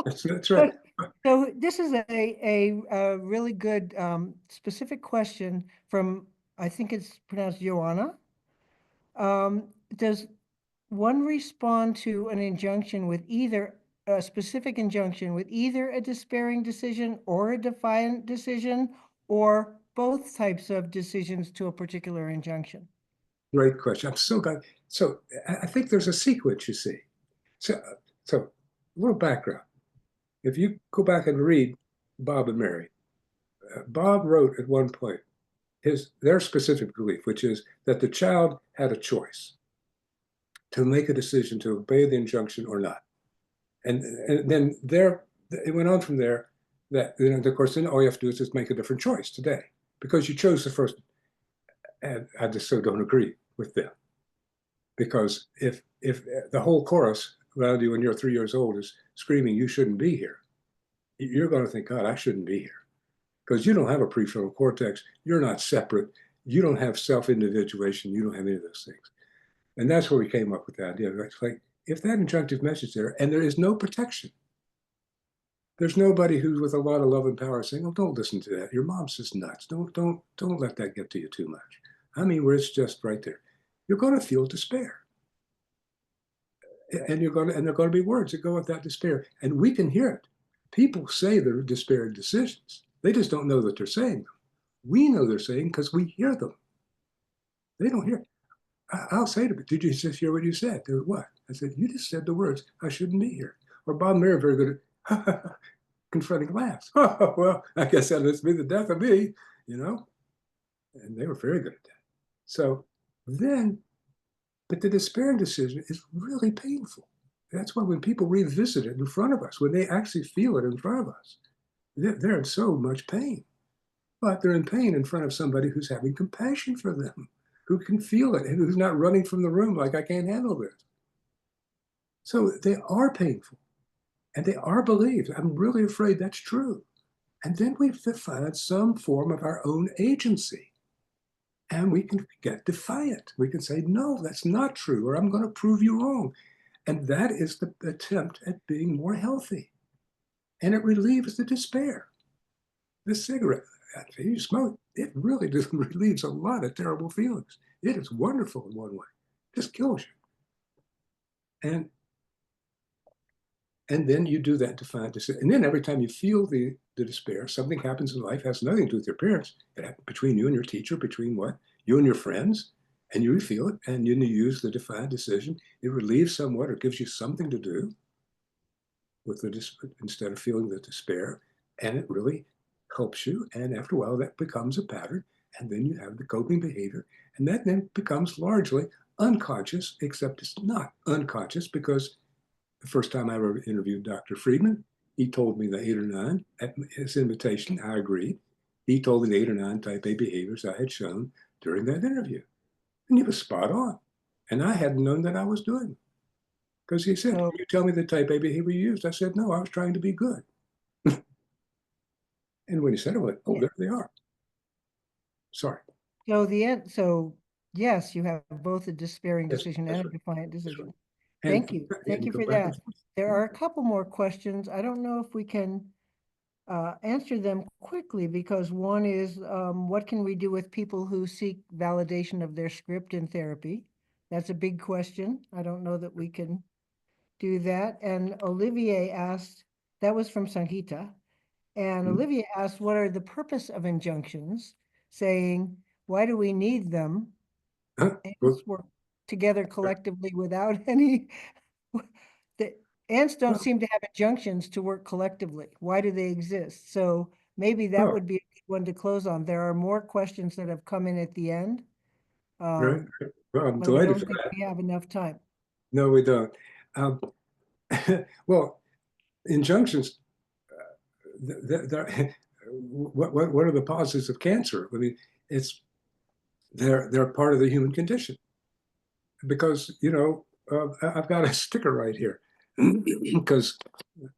That's right. So this is a really good specific question from, I think it's pronounced Joanna. Does one respond to an injunction with either a specific injunction with either a despairing decision or a defiant decision, or both types of decisions to a particular injunction? Great question. I'm so glad. So I think there's a sequence, you see. So a little background. If you go back and read Bob and Mary, Bob wrote at one point their specific belief, which is that the child had a choice to make a decision to obey the injunction or not. And then it went on from there that, of course, then all you have to do is just make a different choice today because you chose the first. And I just so don't agree with them. Because if the whole chorus around you when you're 3 years old is screaming, you shouldn't be here, you're going to think, God, I shouldn't be here. because you don't have a prefrontal cortex. You're not separate. You don't have self-individuation. You don't have any of those things. And that's where we came up with the idea. It's like, if that injunctive message there, and there is no protection, there's nobody who's with a lot of love and power saying, "Oh, don't listen to that. Your mom's just nuts. Don't let that get to you too much." I mean, where it's just right there. You're going to feel despair, and there are going to be words that go with that despair, and we can hear it. People say they're despaired decisions. They just don't know that they're saying them. We know they're saying because we hear them. They don't hear. I'll say to them, "Did you just hear what you said?" They're, "What?" I said, "You just said the words. I shouldn't be here." Or Bob and Mary are very good at confronting laughs. "Oh, well, I guess that must be the death of me, you know?" And they were very good at that. So then, but the despairing decision is really painful. That's why when people revisit it in front of us, when they actually feel it in front of us, they're in so much pain. But they're in pain in front of somebody who's having compassion for them, who can feel it, and who's not running from the room like, "I can't handle this." So they are painful, and they are believed. I'm really afraid that's true. And then we've defined some form of our own agency. And we can get defiant. We can say, "No, that's not true," or "I'm going to prove you wrong." And that is the attempt at being more healthy. And it relieves the despair. The cigarette, after you smoke, it really just relieves a lot of terrible feelings. It is wonderful in one way. It just kills you. And then you do that defiant decision. And then every time you feel the despair, something happens in life, has nothing to do with your parents. It happens between you and your teacher, between what? You and your friends, and you feel it, and you use the defiant decision. It relieves somewhat or gives you something to do with instead of feeling the despair, and it really helps you. And after a while, that becomes a pattern, and then you have the coping behavior, and that then becomes largely unconscious, except it's not unconscious because the first time I ever interviewed Dr. Friedman, he told me the 8 or 9 at his invitation. I agreed. He told me the 8 or 9 type A behaviors I had shown during that interview. And he was spot on. And I hadn't known that I was doing them. Because he said, "Can you tell me the type A behavior you used?" I said, "No, I was trying to be good." And when he said it, I went, "Oh, there they are." Sorry. So yes, you have both a despairing Yes, decision that's and a right. defiant That's decision. right. Thank you. And Thank you go for back and that. forth. There are a couple more questions. I don't know if we can answer them quickly because one is, what can we do with people who seek validation of their script in therapy? That's a big question. I don't know that we can do that. And Olivier asked, that was from Sangeeta. And Olivier asked, what are the purpose of injunctions? Saying, why do we need them? Huh? Ants work together collectively without any, the ants don't seem to have injunctions to work collectively. Why do they exist? So maybe that Oh, would be a good one to close on. There are more questions that have come in at the end. right. Well, I'm But I delighted don't for think that. we have enough time. No, we don't. Um, well, injunctions, what are the positives of cancer? I mean, they're part of the human condition because I've got a sticker right here because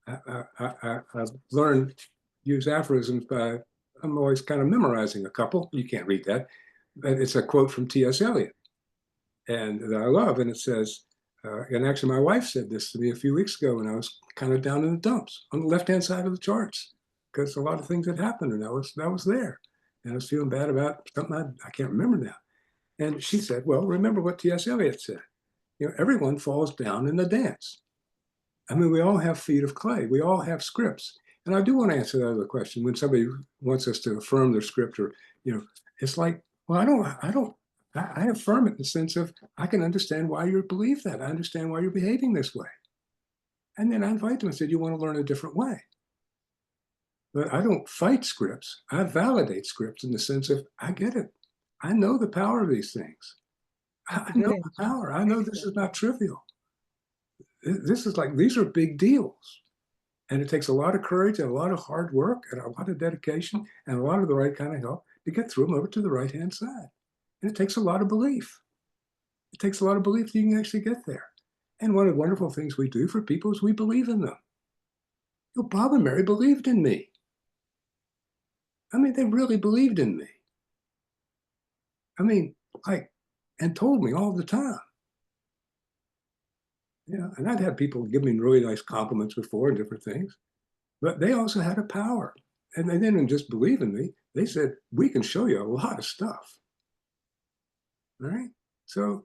I've learned use aphorisms by I'm always kind of memorizing a couple. You can't read that, but it's a quote from T.S. Eliot, and that I love, and it says. And actually, my wife said this to me a few weeks ago when I was kind of down in the dumps on the left-hand side of the charts because a lot of things had happened, and I was there, and I was feeling bad about something I can't remember now. And she said, "Well, remember what T.S. Eliot said. Everyone falls down in the dance. I mean, we all have feet of clay. We all have scripts." And I do want to answer that other question when somebody wants us to affirm their script, or it's like, well, I affirm it in the sense of I can understand why you believe that. I understand why you're behaving this way. And then I invite them and say, "You want to learn a different way?" But I don't fight scripts. I validate scripts in the sense of I get it. I know the power of these things. That's a I good know answer. the power. I know this is not trivial. This is like, these are big deals. And it takes a lot of courage and a lot of hard work and a lot of dedication and a lot of the right kind of help to get through them over to the right-hand side. And it takes a lot of belief. It takes a lot of belief that you can actually get there. And one of the wonderful things we do for people is we believe in them. Bob and Mary believed in me. I mean, they really believed in me. I mean, like, and told me all the time. Yeah, and I'd had people give me really nice compliments before and different things, but they also had a power. And they didn't just believe in me. They said, we can show you a lot of stuff. All right. So,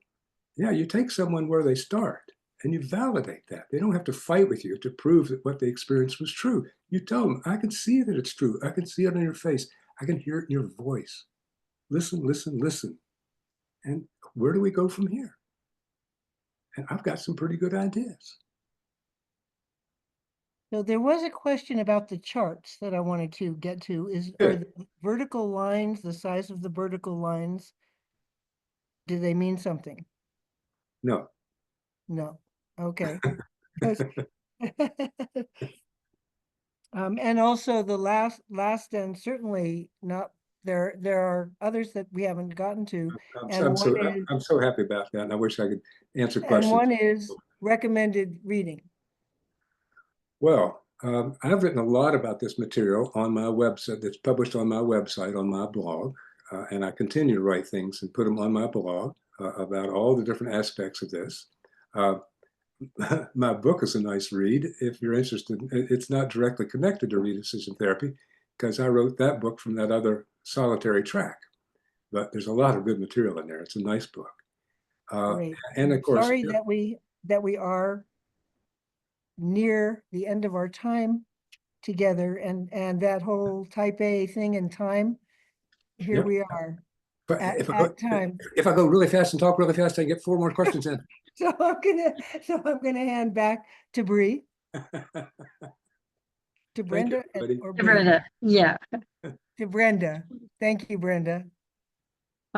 yeah, you take someone where they start and you validate that. They don't have to fight with you to prove that what they experienced was true. You tell them, I can see that it's true. I can see it on your face. I can hear it in your voice. Listen, listen, listen. And where do we go from here? And I've got some pretty good ideas. So there was a question about the charts that I wanted to get to. Are Good. the vertical lines, the size of the vertical lines, do they mean something? No. No. Okay. 'Cause- and also the last and certainly not there are others that we haven't gotten to, and I'm so happy about that, and I wish I could answer and questions. one is recommended reading. Well, I've written a lot about this material on my website that's published on my website, on my blog, and I continue to write things and put them on my blog about all the different aspects of this. My book is a nice read if you're interested. It's not directly connected to redecision therapy because I wrote that book from that other solitary track, but there's a lot of good material in there. It's a nice book. Great. And of course, Sorry that we are near the end of our time together, and that whole type A thing in time. Here Yep. we are But at time. if I go really fast and talk really fast, I get 4 more questions in. So I'm gonna hand back to Bree, to Brenda, everybody. or Bree, Brenda, yeah. to Brenda. Thank you, Brenda.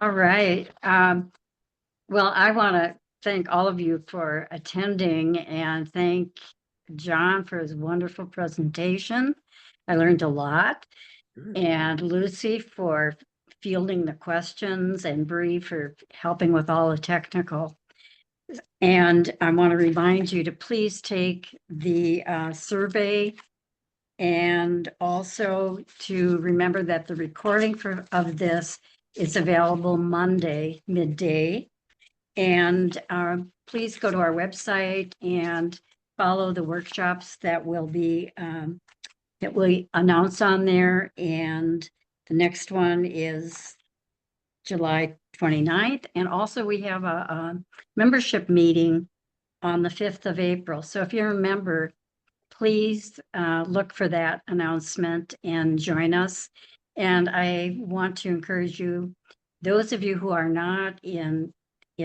All right. Well, I want to thank all of you for attending and thank John for his wonderful presentation. I learned a lot. Good. And Lucy for fielding the questions and Bree for helping with all the technical. And I want to remind you to please take the survey, and also to remember that the recording of this is available Monday midday. And please go to our website and follow the workshops that will be that we announce on there. And the next one is July 29th. And also we have a membership meeting on the 5th of April. So if you're a member, please look for that announcement and join us. And I want to encourage you, those of you who are not in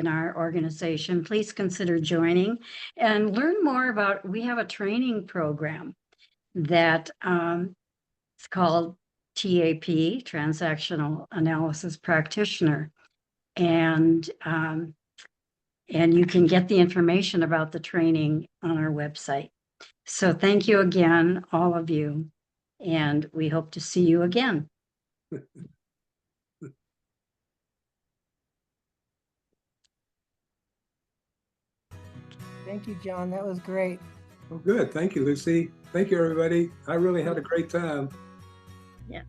our organization, please consider joining and learn more about, we have a training program that it's called TAP, Transactional Analysis Practitioner. And you can get the information about the training on our website. So thank you again, all of you, and we hope to see you again. Thank you, John. That was great. Oh, good. Thank you, Lucy. Thank you, everybody. I really had a great time. Yeah.